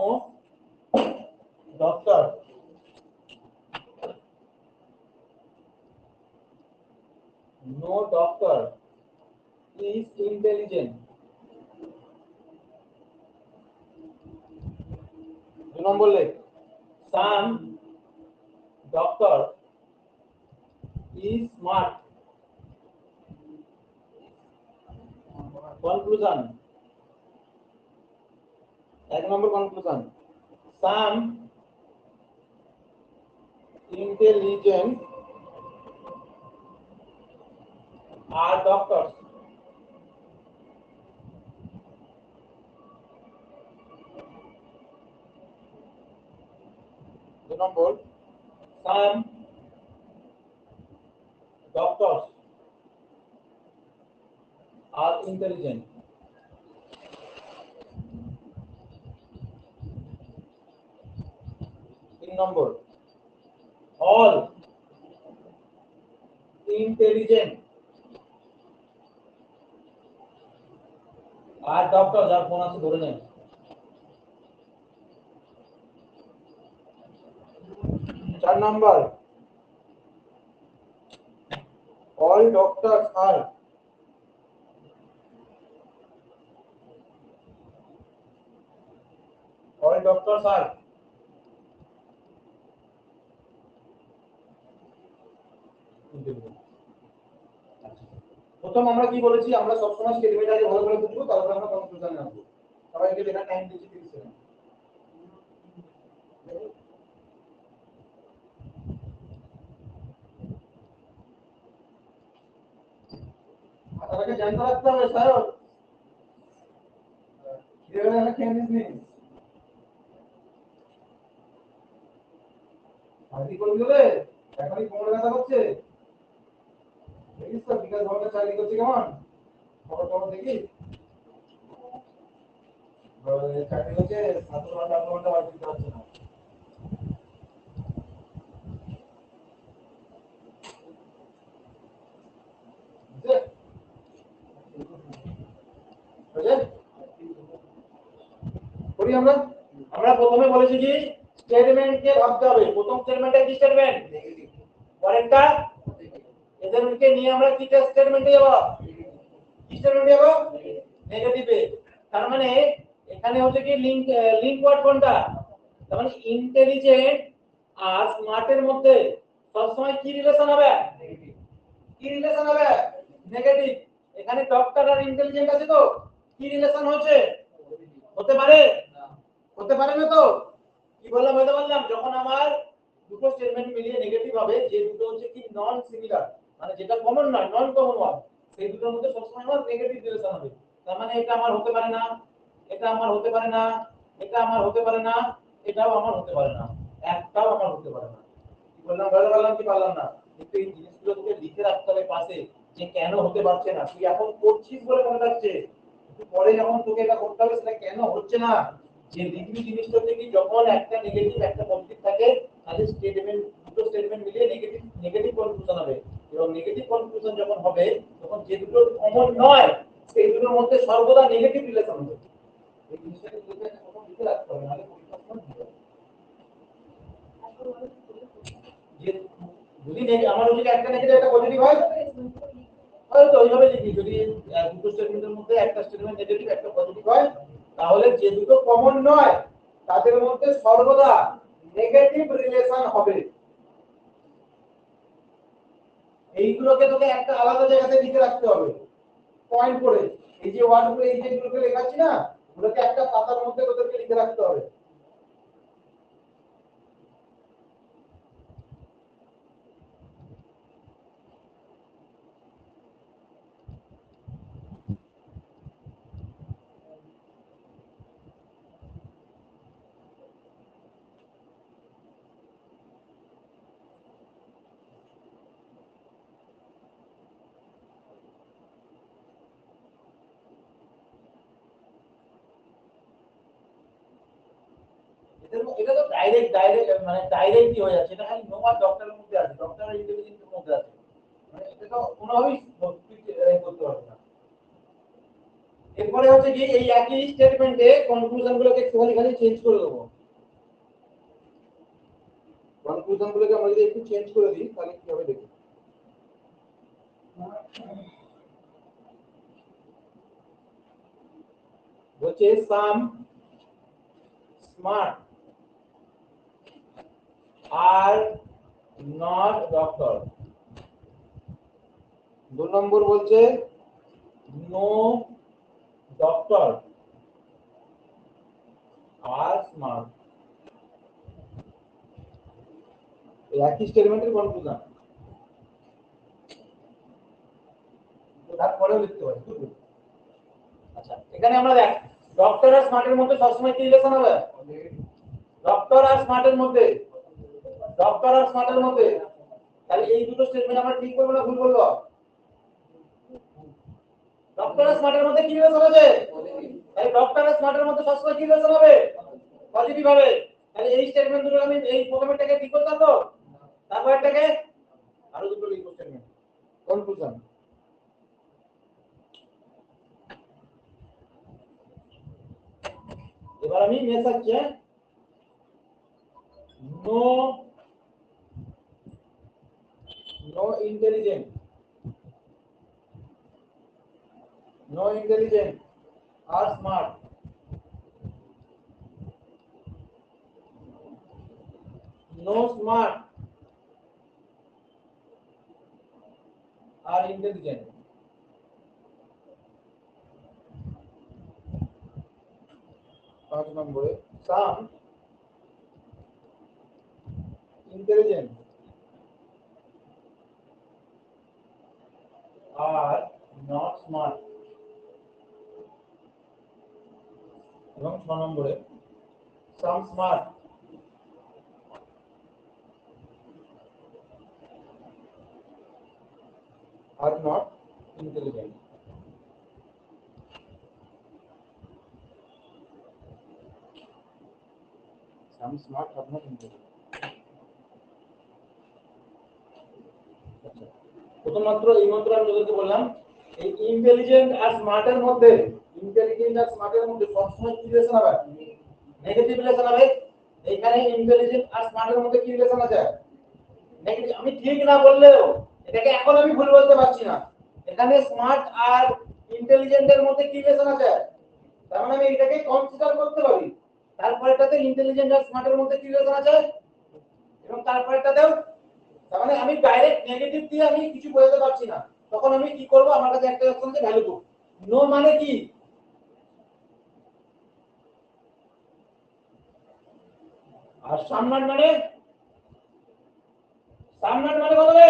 doctor is intelligent। 2 নম্বর লেখ some doctor is smart। কনক্লুশন 1 নম্বর কনক্লুশন some intelligent are doctors। 2 number some doctors are intelligent। 3 নম্বর all intelligent are doctors। যার ফোন আছে ধরে নেন। 4 নম্বর all doctors are প্রথম আমরা কি বলেছি, আমরা সবসময় স্টেটমেন্ট আগে ভালো করে বুঝবো, তারপর আমরা কনক্লুশনে আসবো। সবাইকে লেখা টাইম দিচ্ছি 30 সেকেন্ড। মাথাটাকে জানতে রাখতে হবে স্যার। কিভাবে আমরা খেয়ে নিস আদি করে দেবে। এখনই কোমরে ব্যথা করছে, দেখিস তো বিকাশ ভবনের চাকরি করছে কেমন খবর খবর দেখি চাকরি করছে 7 ঘন্টা 8 ঘন্টা বাড়ি দিতে পারছে না। করি আমরা আমরা প্রথমে বলেছি কি স্টেটমেন্টকে ভাবতে হবে। প্রথম স্টেটমেন্টে কি স্টেটমেন্ট? পরেরটা এদেরকে নিয়ে আমরা কি স্টেটমেন্টে যাব? কি স্টেটমেন্টে যাব? নেগেটিভে। তার মানে এখানে হচ্ছে কি লিংক ওয়ার্ড কোনটা? তার মানে ইন্টেলিজেন্ট আর স্মার্টের মধ্যে সবসময় কি রিলেশন হবে? কি রিলেশন হবে? নেগেটিভ। এখানে ডক্টর আর ইন্টেলিজেন্ট আছে তো কি রিলেশন হচ্ছে? হতে পারে? হতে পারে না তো? কি বললাম হতে বললাম যখন আমার দুটো স্টেটমেন্ট মিলিয়ে নেগেটিভ হবে, যে দুটো হচ্ছে কি নন সিমিলার, মানে যেটা কমন নয়, নন কমন ওয়ার্ড, সেই দুটোর মধ্যে সবসময় আমার নেগেটিভ রিলেশন হবে। তার মানে এটা আমার হতে পারে না, এটা আমার হতে পারে না, এটা আমার হতে পারে না, এটাও আমার হতে পারে না। একটাও আমার হতে পারে না। কি বললাম, বলতে পারলাম কি পারলাম না? কিন্তু এই জিনিসগুলো তোকে লিখে রাখতে হবে পাশে, যে কেন হতে পারছে না। তুই এখন করছিস বলে মনে রাখছে, কিন্তু পরে যখন তোকে এটা করতে হবে সেটা কেন হচ্ছে না। যে লিখবি জিনিসটা থেকে যখন একটা নেগেটিভ একটা পজিটিভ থাকে, তাহলে স্টেটমেন্ট, দুটো স্টেটমেন্ট মিলিয়ে নেগেটিভ নেগেটিভ কনক্লুশন হবে। এবং নেগেটিভ কনক্লুশন যখন হবে, তখন যে দুটো কমন নয় সেই দুটোর মধ্যে সর্বদা নেগেটিভ রিলেশন হবে। এই জিনিসটাকে লিখে লিখে রাখতে হবে, নাহলে পরীক্ষার সময় ভুল হবে। যে যদি আমার যদি একটা নেগেটিভ একটা পজিটিভ হয়, হয়তো ওইভাবে লিখি। যদি দুটো স্টেটমেন্টের মধ্যে একটা স্টেটমেন্ট নেগেটিভ একটা পজিটিভ হয়, তাহলে যে দুটো কমন নয় তাদের মধ্যে সর্বদা নেগেটিভ রিলেশন হবে। এইগুলোকে তোকে একটা আলাদা জায়গাতে লিখে রাখতে হবে পয়েন্ট করে। এই যে ওয়ার্ডগুলো, এই যেগুলোকে লেখাচ্ছি না, ওগুলোকে একটা পাতার মধ্যে তোদেরকে লিখে রাখতে হবে। এটা তো ডাইরেক্ট মানে ডাইরেক্টই হয়ে যাচ্ছে। এটা খালি নো আর ডক্টরের মধ্যে আছে, ডক্টর আর ইন্টেলিজেন্সের মধ্যে আছে। মানে এটা তো কোনোভাবেই করতে পারবে না। এরপরে হচ্ছে কি, এই একই স্টেটমেন্টে কনক্লুশন গুলোকে একটুখানি খালি চেঞ্জ করে দেবো। কনক্লুশন গুলোকে আমরা যদি একটু চেঞ্জ করে দিই তাহলে কি হবে দেখি। বলছে সাম স্মার্ট আর নট ডক্টর। 2 নম্বর বলছে নো ডক্টর আর স্মার্ট। একই স্টেটমেন্টের কনক্লুশন তারপরেও লিখতে পারি। আচ্ছা, এখানে আমরা দেখ, ডক্টর আর স্মার্টের মধ্যে সবসময় কি রিলেশন হবে? ডক্টর আর স্মার্টের মধ্যে, ডক্টর আর স্মার্টের মধ্যে। তাহলে এই দুটো স্টেটমেন্ট আমরা ঠিক করব না ভুল করব? ডক্টর আর স্মার্টের মধ্যে কি রিলেশন আছে? তাহলে ডক্টর আর স্মার্টের মধ্যে সবসময় কি রিলেশন হবে? পজিটিভ হবে। তাহলে এই স্টেটমেন্ট দুটো আমি এই প্রথমেরটাকে ঠিক করতাম তো, তারপরটাকে আরো দুটো লিখব স্টেটমেন্ট কনক্লুশন। এবার আমি মেসাচ্ছি no no intelligent, no intelligent are smart, no smart are intelligent. 5 নম্বরে some intelligent are not smart. এবং 6 নম্বরে some smart are not intelligent. Some smart are not intelligent. আচ্ছা, প্রথমমাত্র এই মাত্র আমি তোদেরকে বললাম, এই ইন্টেলিজেন্ট আর স্মার্টের মধ্যে, ইন্টেলিজেন্ট আর স্মার্টের মধ্যে সবসময় কি রিলেশন হবে? নেগেটিভ রিলেশন হবে। এখানে ইন্টেলিজেন্ট আর স্মার্টের মধ্যে কি রিলেশন আছে? নেগেটিভ। আমি ঠিক না বললেও এটাকে এখন আমি ভুল বলতে পারছি না। এখানে স্মার্ট আর ইন্টেলিজেন্টের মধ্যে কি রিলেশন আছে, তার মানে আমি এটাকে কনসিডার করতে পারি। তারপরেটাতে ইন্টেলিজেন্ট আর স্মার্টের মধ্যে কি রিলেশন আছে, এবং তারপরেটাতেও। তার মানে আমি ডাইরেক্ট নেগেটিভ দিয়ে আমি কিছু বোঝাতে পারছি না। তখন আমি কি করব, আমার কাছে একটা অপশন আছে ভ্যালু বুক। নো মানে কি? আর সামনার মানে, সামনার মানে কত রে?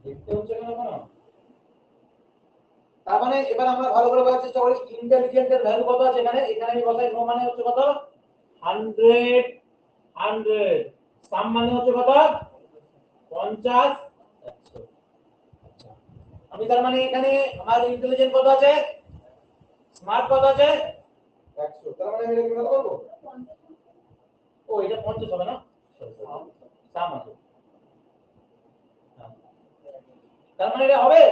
দেখতে হচ্ছে না কেন? তার মানে এবার আমরা ভালো করে বোঝার চেষ্টা করি, ইন্টেলিজেন্টের ভ্যালু কত আছে এখানে। এখানে আমি বসাই নো মানে হচ্ছে কত, 100 100 সাম মানে হচ্ছে কত 50 100 আচ্ছা আমি তার মানে এখানে আমার ইন্টেলিজেন্ট কত আছে স্মার্ট কত আছে 100 তার মানে আমি এটা কত করব ও এটা 50 হবে না সাম আছে তার মানে এটা হবে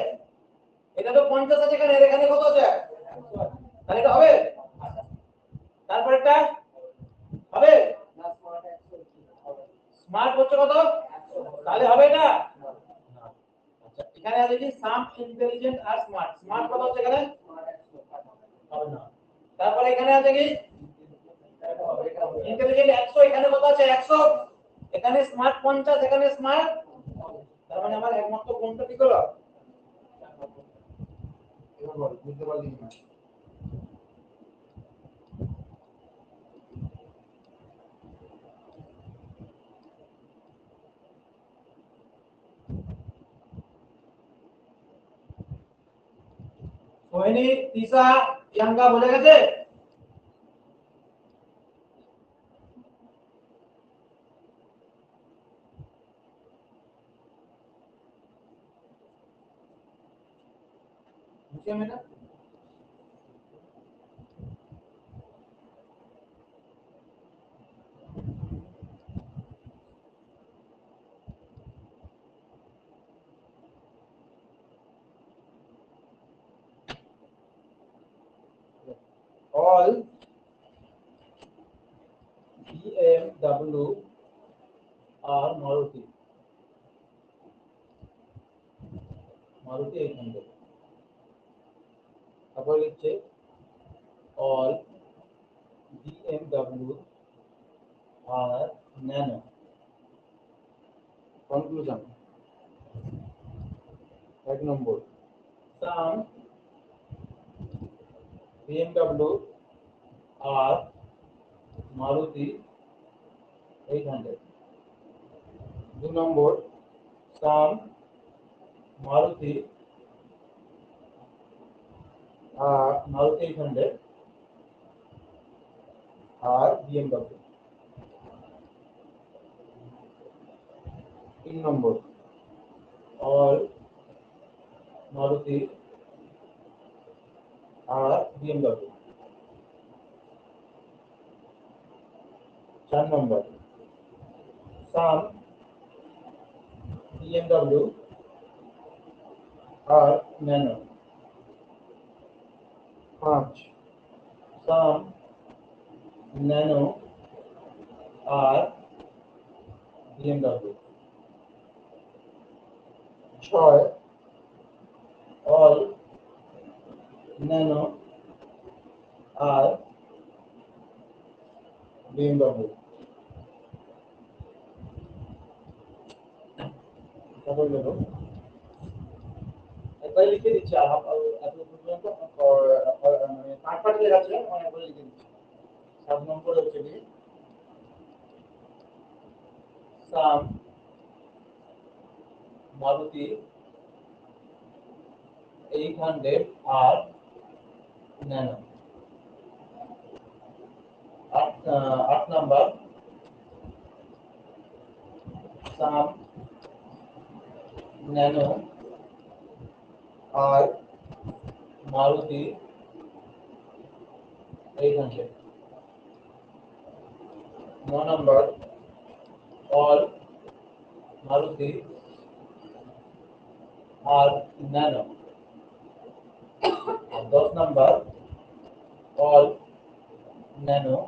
এটা তো 50 আছে এখানে এর এখানে কত আছে তাহলে এটা হবে তারপর এটা হবে স্মার্ট হচ্ছে কত তাহলে হবে এটা আচ্ছা এখানে আছে কি সাম ইন্টেলিজেন্ট আর স্মার্ট স্মার্ট কত হচ্ছে এখানে হবে না তারপরে এখানে আছে কি ইন্টেলিজেন্ট 100 এখানে কত আছে 100 এখানে স্মার্ট 50 এখানে স্মার্ট তার মানে আমার একমাত্র কোনটা ঠিক হলো এবার বল বুঝতে পারলি না সোহিনী তিশা প্রিয়াঙ্কা বলে গেছে বুঝে মেটা all BMW are Maruti 800 তারপর লিখছে all BMW are Nano conclusion এক নম্বর some BMW are Maruti 800 2 number some Maruti Maruti 800 are BMW 3 নম্বর all Maruti are BMW 4 number some BMW are Nano 5 some Nano are BMW 6 all Nano are BMW তারপর দেখো একবার লিখে দিচ্ছি এত পর্যন্ত মানে পাঁচ পাঁচ লেখা ছিল আমি একবার লিখে দিচ্ছি 7 নম্বর হচ্ছে কি some Maruti 800 are Nano 8 number some Nano are Maruti 800 9 number all Maruti are Nano 10 number all Nano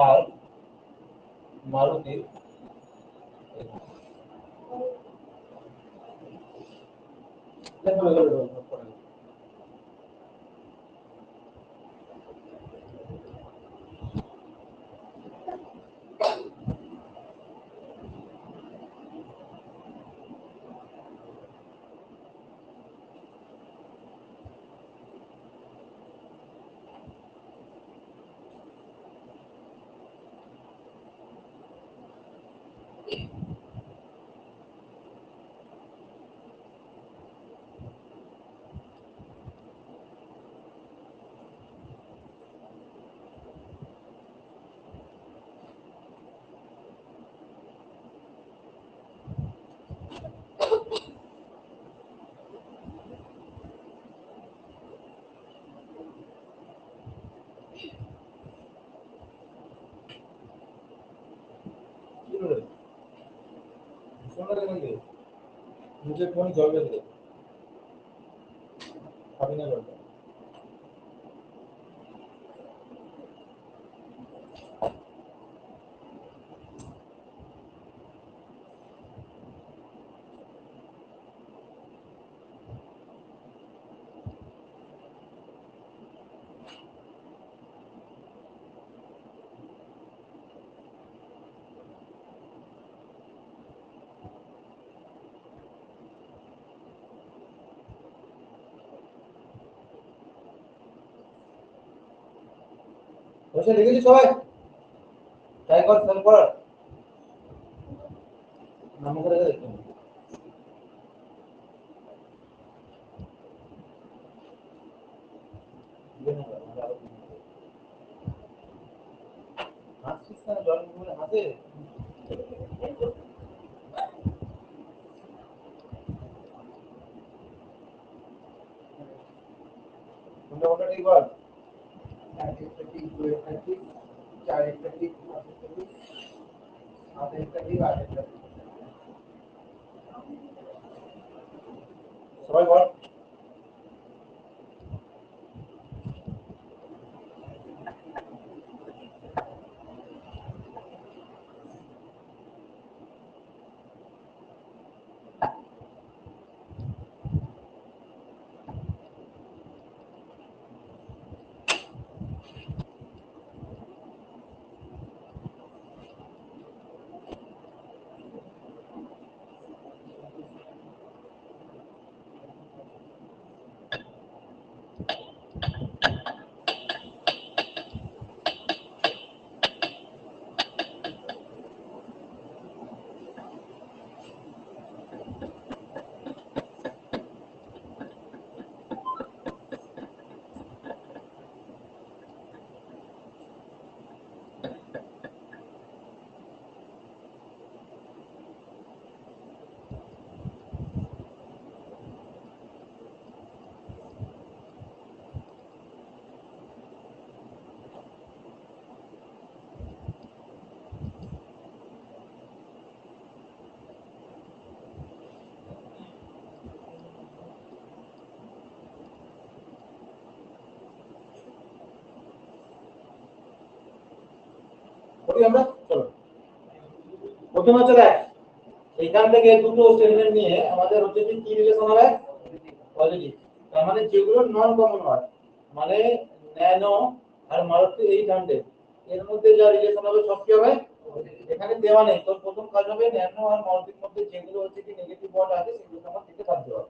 are Maruti 800 বন্ধ করে দিন মুঝে ফোন জল বেঁধে দে খাবি না জলটা বসে দেখেছি সবাই ট্রাই কর সেল কর নাম করে দেখতে হাসছিস না জল করে হাসে কোনটা কোনটা ঠিক বল একটা ঠিক দুই একটা ঠিক চার একটা ঠিক পাঁচ একটা ঠিক সাত একটা ঠিক আট একটা সবাই বল করি আমরা চলো প্রথমে হচ্ছে দেখ এইখান থেকে দুটো স্টেটমেন্ট নিয়ে আমাদের হচ্ছে কি রিলেশন হবে পজিটিভ তার মানে যেগুলো নন কমন হয় মানে ন্যানো আর মারুতি 800 এর মধ্যে যা রিলেশন হবে সব কি হবে এখানে দেওয়া নেই তো প্রথম কাজ হবে ন্যানো আর মারুতির মধ্যে যেগুলো হচ্ছে কি নেগেটিভ ওয়ার্ড আছে সেগুলো আমার থেকে বাদ দেওয়া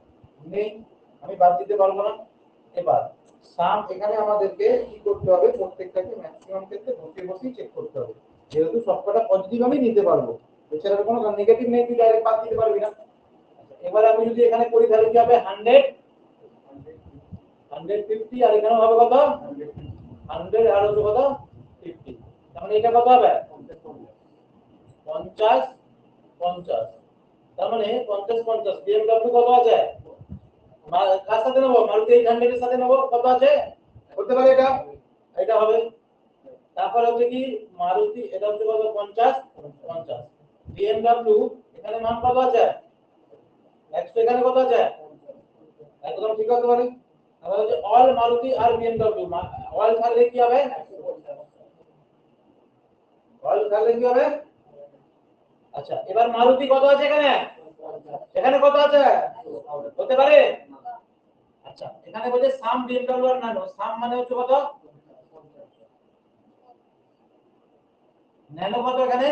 নেই আমি বাদ দিতে পারবো না এবার সাম এখানে আমাদেরকে কি করতে হবে প্রত্যেকটাকে ম্যাক্সিমাম ক্ষেত্রে বসে বসে চেক করতে হবে যেহেতু সবকটা পজিটিভ আমি নিতে পারবো এছাড়া কোনো নেগেটিভ নেই তুই ডাইরেক্ট বাদ দিতে পারবি না এবার আমি যদি এখানে করি তাহলে কি হবে 100 150 আর এখানে হবে কত 100 আর হচ্ছে কত 50 তার মানে এটা কত হবে 50 50 তার মানে 50 50 BMW কত আছে কার সাথে নেব মারুতি 800 এর সাথে নেব কত আছে করতে পারে এটা এটা হবে তারপর হচ্ছে কি মারুতি এটা হচ্ছে কত 50 50 BMW এখানে মান কত আছে 100 এখানে কত আছে একদম ঠিক হতে পারে তাহলে হচ্ছে অল মারুতি আর BMW অল থাকলে কি হবে অল থাকলে কি হবে আচ্ছা এবার মারুতি কত আছে এখানে এখানে কত আছে হতে পারে আচ্ছা এখানে বলছে সাম BMW আর ন্যানো সাম মানে হচ্ছে কত ন্যানো কত এখানে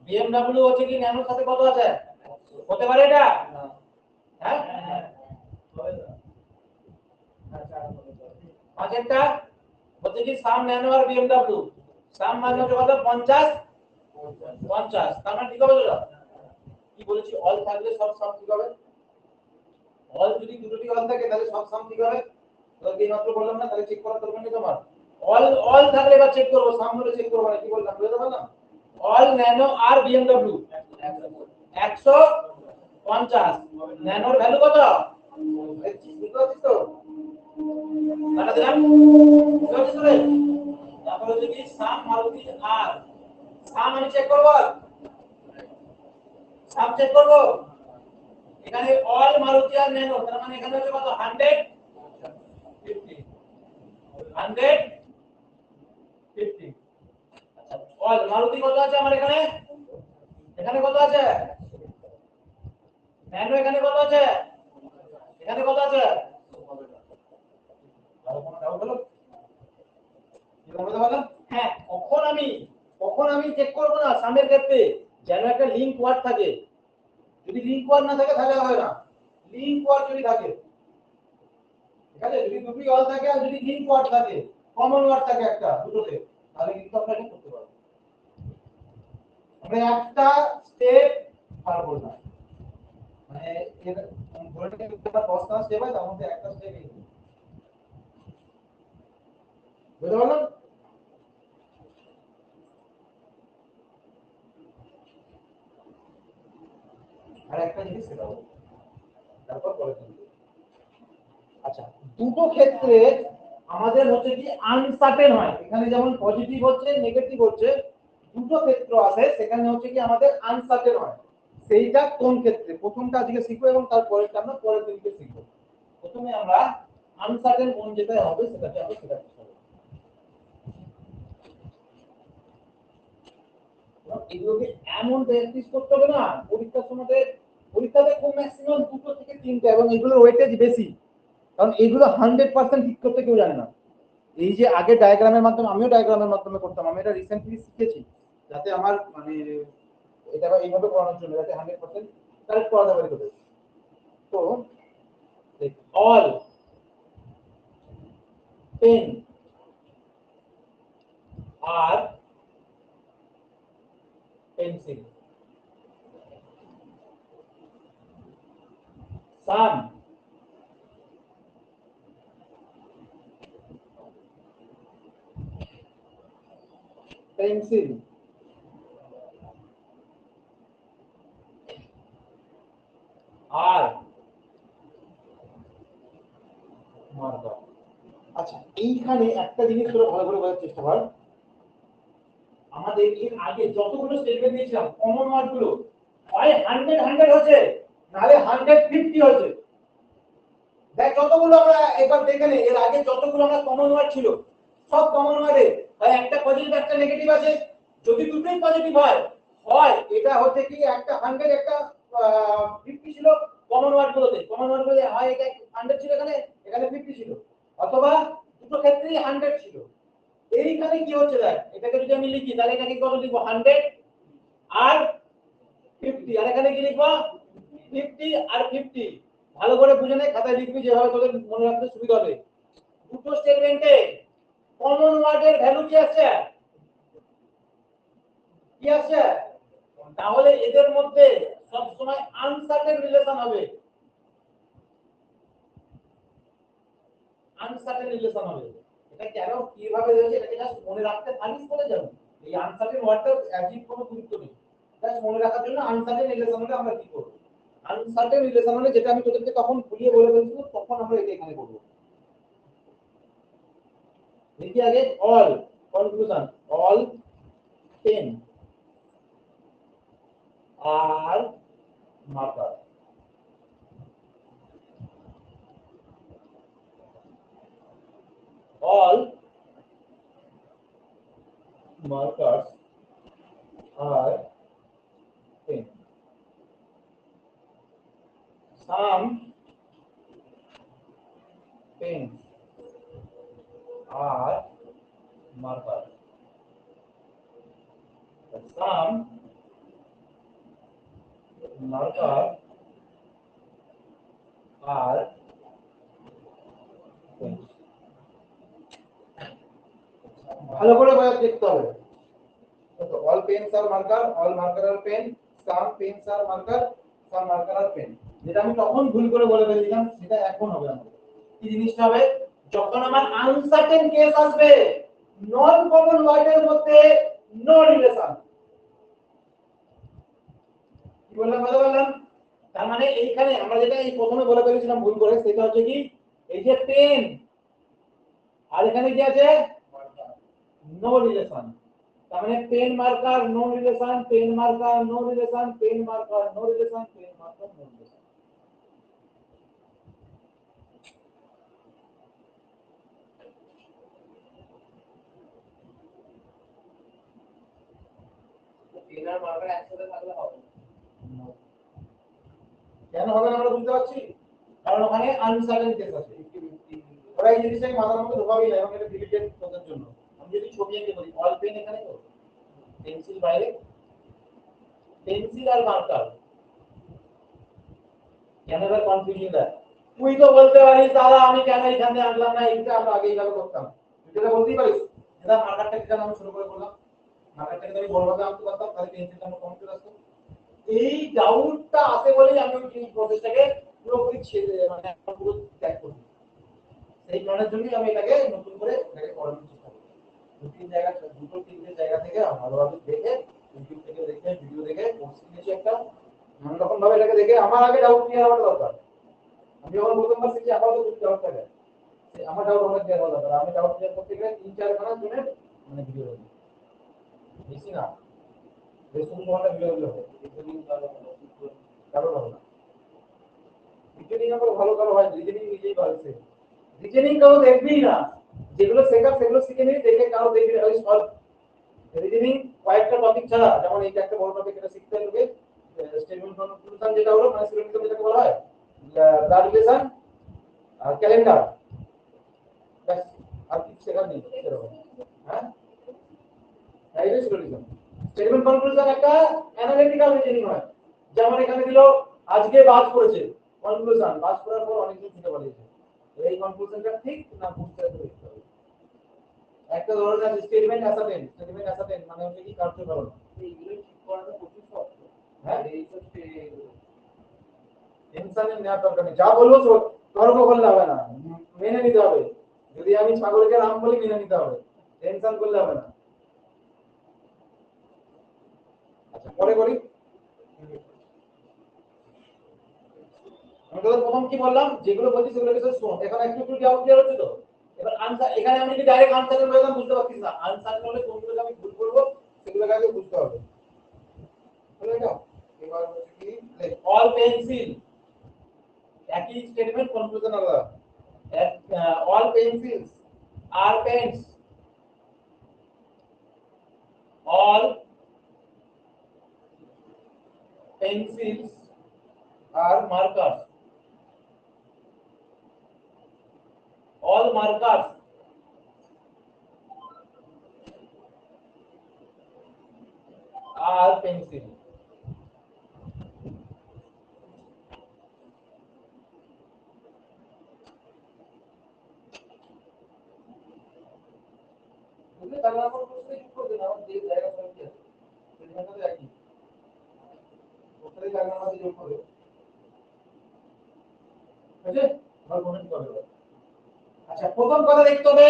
BMW হচ্ছে কি ন্যানোর সাথে কত আছে হতে পারে এটা হ্যাঁ আচ্ছা হচ্ছে কি সাম ন্যানো আর BMW সাম মানে হচ্ছে কত 50 50 তার মানে ঠিক হবে তো কি বলেছি অল থাকলে সব সাম ঠিক হবে অল যদি দুটোটি অল থাকে তাহলে সব সাম ঠিক হবে তো এই মাত্র বললাম না তাহলে চেক করার দরকার নেই তোমার অল থাকলে এবার চেক করব সাম হলে চেক করব না কি বললাম বুঝতে পারলাম অল ন্যানো আর BMW 150 ন্যানোর ভ্যালু কত বুঝতে পারছিস তো কাটা দিলাম বুঝতে পারছিস তো তারপর হচ্ছে কি সাম মারুতি আর সাম আমি চেক করব সাম চেক করব এখানে অল মারুতি আর ন্যানো তার মানে এখানে হচ্ছে কত 150 150 আচ্ছা অল মারুতি কত আছে আমার এখানে এখানে কত আছে ন্যানো এখানে কত আছে এখানে কত আছে আর কোনো ডাউট হলো কি বলতে বলেন হ্যাঁ কখন আমি চেক করব না সামের ক্ষেত্রে যেন একটা লিংক ওয়ার্ড থাকে যদি লিংক ওয়ার্ড না থাকে তাহলে হবে না লিংক ওয়ার্ড যদি থাকে ঠিক আছে যদি দুটি অল থাকে আর যদি লিংক ওয়ার্ড থাকে কমন ওয়ার্ড থাকে একটা দুটোতে তাহলে কিন্তু আমরা এটা করতে পারবো আমরা একটা স্টেপ পার করলাম মানে এর ধরে নিতে 10টা স্টেপ হয় তার মধ্যে একটা স্টেপ এই বুঝতে পারলেন আর একটা জিনিস সেটা বলবো তারপর পরে আচ্ছা দুটো ক্ষেত্রে আমাদের হচ্ছে কি আনসার্টেন হয় এখানে যেমন পজিটিভ হচ্ছে নেগেটিভ হচ্ছে দুটো ক্ষেত্র আছে সেখানে হচ্ছে কি আমাদের আনসার্টেন হয় সেইটা কোন ক্ষেত্রে প্রথমটা আজকে শিখবো এবং তারপরেরটা আমরা পরের দিনকে শিখবো প্রথমে আমরা আনসার্টেন কোন যেটা হবে সেটাকে আমরা শেখার চেষ্টা করব এগুলোকে এমন প্র্যাকটিস করতে হবে না পরীক্ষার সময় পরীক্ষাতে খুব ম্যাক্সিমাম দুটো থেকে তিনটা এবং এগুলোর ওয়েটেজ বেশি কারণ এগুলো 100% ঠিক করতে কেউ জানে না এই যে আগে ডায়াগ্রামের মাধ্যমে আমিও ডায়াগ্রামের মাধ্যমে করতাম আমি এটা রিসেন্টলি শিখেছি যাতে আমার মানে এটা এইভাবে করানোর জন্য যাতে 100% কারেক্ট করা যাবে করে তো অল পেন আর পেন্সিল সাম পেন্সিল আর মার্কার আচ্ছা এইখানে একটা জিনিস করে ভালো করে বোঝার চেষ্টা কর আমাদের এর আগে যতগুলো স্টেটমেন্ট দিয়েছিলাম কমন ওয়ার্ড গুলো হয় 100 হচ্ছে নালে 150 হচ্ছে দেখ যতগুলো আমরা একবার দেখে নেই এর আগে যতগুলো আমরা কমন ওয়ার্ড ছিল সব কমন ওয়ার্ডে হয় একটা পজিটিভ একটা নেগেটিভ আছে যদি দুটোই পজিটিভ হয় এটা হচ্ছে কি একটা 100 একটা 50 ছিল কমন ওয়ার্ড গুলোতে হয় এটা 100 ছিল এখানে 50 ছিল অথবা দুটো ক্ষেত্রেই 100 ছিল এইখানে কি হচ্ছে দেখ এটাকে যদি আমি লিখি তাহলে এটাকে কত লিখবো 100 আর 50 আর এখানে কি লিখবো 50 আর 50 ভালো করে বুঝে নে খাতায় লিখবি যেভাবে তোদের মনে রাখতে সুবিধা হবে দুটো স্টেটমেন্টে কমন ওয়ার্ডের ভ্যালু কি আছে তাহলে এদের মধ্যে সব সময় আনসার্টেন রিলেশন হবে এটা কেন কিভাবে হয়েছে এটাকে জাস্ট মনে রাখতে পারিস বলে যাবে এই আনসার্টেন ওয়ার্ডটা অ্যাজিভ কোনো গুরুত্ব নেই জাস্ট মনে রাখার জন্য আনসার্টেন রিলেশন হলে আমরা কি করব আনসার্টেন রিলেশন হলে যেটা আমি তোদেরকে তখন ভুলিয়ে বলে ফেলছিলাম তখন আমরা এটা এখানে করব দেখি আগে all conclusion all 10 are marker all markers are pink. Some pens are markers. Some markers are pens. ভালো করে দেখতে হবে তো all pens are marker all marker are pen some pens are marker some marker are pen যেটা আমি তখন ভুল করে বলে ফেলেছিলাম সেটা এখন হবে আমাদের কি জিনিসটা হবে যখন আমার আনসার্টেন কেস আসবে নন কমন ওয়ার্ডের মধ্যে নো রিলেশন কি বললাম তার মানে এইখানে আমরা যেটা এই প্রথমে বলে ফেলেছিলাম ভুল করে সেটা হচ্ছে কি এই যে পেন আর এখানে কি আছে নো রিলেশন তার মানে pen marker no relation, pen marker no relation, pen marker no relation, pen marker no relation. Pen আর মার্কার একসাথে থাকলে হবে না। কেন হবে না আমরা বুঝতে পারছি, কারণ ওখানে আনসার্টেন কেস আছে। ওরা এই জিনিসটাকে মাথার মধ্যে ঢোকাবেই না, এবং এটা ডিলিটেড করার জন্য। আমি যদি ছবি এঁকে বলি অল পেন এখানে, তো পেন্সিল বাইরে, পেন্সিল আর মার্কার, কেন এবার কনফিউশন দেয়? তুই তো বলতে পারিস দাদা আমি কেন এখানে আনলাম না, এইটা আমরা আগে এইভাবে করতাম, তুই তো বলতেই পারিস দাদা মার্কারটাকে কেন আমি শুরু করে বললাম, মার্কারটাকে আমি বড়ভাবে আনতে পারতাম, তাহলে পেন্সিলটা আমার কম চলে আসতো। এই ডাউটটা আছে বলেই আমি এই প্রসেসটাকে পুরোপুরি ছেড়ে মানে পুরো ত্যাগ করি। সেই কারণের জন্যই আমি এটাকে নতুন করে এটাকে করার চেষ্টা করি। দুটো তিনটে জায়গা থেকে ভালোভাবে দেখে, ইউটিউব থেকে দেখে, ভিডিও দেখে, কোর্স নিয়েছি একটা, নানা রকম ভাবে এটাকে দেখে আমার আগে ডাউট ক্লিয়ার হওয়ার দরকার। আমি যখন প্রথমবার শিখি আমার তো কিছু ডাউট থাকে, আমার ডাউট আমার ক্লিয়ার হওয়া দরকার। আমি ডাউট ক্লিয়ার করতে গেলে 3-4 ঘন্টা জন্য মানে ভিডিও দেখি, বেশি না, বেশ কিছু ঘন্টা ভিডিও দেখতে হবে, কারণ হবে না। রিজনিং আবার ভালো ভালো হয়, রিজনিং নিজেই পারছে, রিজনিং কারো দেখবেই না, যেগুলো শেখার সেগুলো শিখে নিয়ে দেখে কারো দেখবে ওই সলভ। রিজনিং কয়েকটা টপিক ছাড়া, যেমন এই একটা বড় টপিক, এটা শিখতে হবে স্টেটমেন্ট কনক্লুশন, যেটা হলো মানে সিলোজিজম যেটাকে বলা হয়, ব্লাড রিলেশন আর ক্যালেন্ডার, ব্যাস, আর কিছু শেখার নেই সেরকম। হ্যাঁ, এইটাই সিলোজিজম। স্টেটমেন্ট কনক্লুশন একটা অ্যানালিটিক্যাল রিজনিং হয়, যেমন এখানে দিল আজকে বাজ পড়েছে, কনক্লুশন বাজ পড়ার পর অনেকদিন থেকে বলেছে, এই কনক্লুশনটা ঠিক না বুঝতে হবে। একটা ধরনের আছে স্টেটমেন্ট অ্যাসার্টেন, স্টেটমেন্ট অ্যাসার্টেন মানে হচ্ছে কি কার্যকারণ, এইগুলো ঠিক করাটা প্রচুর শক্ত। হ্যাঁ, এই তো টেনশনের নেওয়ার দরকার নেই, যা বলবো তর্ক করলে হবে না, মেনে নিতে হবে। যদি আমি ছাগলকে রাম বলি মেনে নিতে হবে, টেনশন করলে হবে না। আচ্ছা পরে করি। আমি তোদের প্রথম কি বললাম, যেগুলো বলছি সেগুলো কিছু শোন, এখন একটু একটু ডাউট ক্লিয়ার হচ্ছে তো। এবার আনসার, এখানে আমি যদি ডাইরেক্ট আনসারের বললাম বুঝতে পারছিস না, আনসার হলে কোনগুলো আমি ভুল করব সেগুলোকে আগে বুঝতে হবে। বুঝলে না? এবার হচ্ছে কি অল পেন্সিল, একই স্টেটমেন্ট কনক্লুশন আলাদা। All pencils are pens, all pencils are markers, all markers are pencil। বুঝলে, তাহলে আমার প্রশ্ন কি করবে না, আমার যে জায়গা সঙ্গে আছে সেখানে তো একই, ওটাই জায়গা আমাদের যোগ করে। ঠিক আছে, আমার কমেন্ট করবে। আচ্ছা প্রথম কথা দেখতে হবে,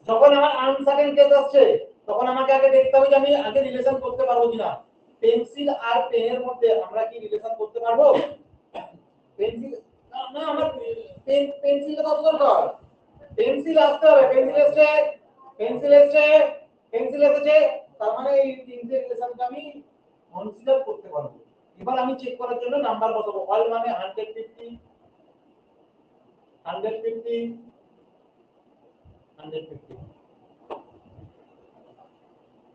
যখন আমার আনসার্টেন কেস আসছে তখন আমাকে আগে দেখতে হবে যে আমি আগে রিলেশন করতে পারবো কিনা, পেন্সিল আর পেনের মধ্যে আমরা কি রিলেশন করতে পারবো। পেন্সিল না না, আমার পেন্সিলটা কত দরকার, পেন্সিল আসতে হবে, পেন্সিল এসছে, পেন্সিল এসছে, পেন্সিল এসেছে, তার মানে এই তিনটে রিলেশনকে আমি কনসিডার করতে পারবো। এবার আমি চেক করার জন্য নাম্বার বসাবো, অল মানে 150, 150, 150।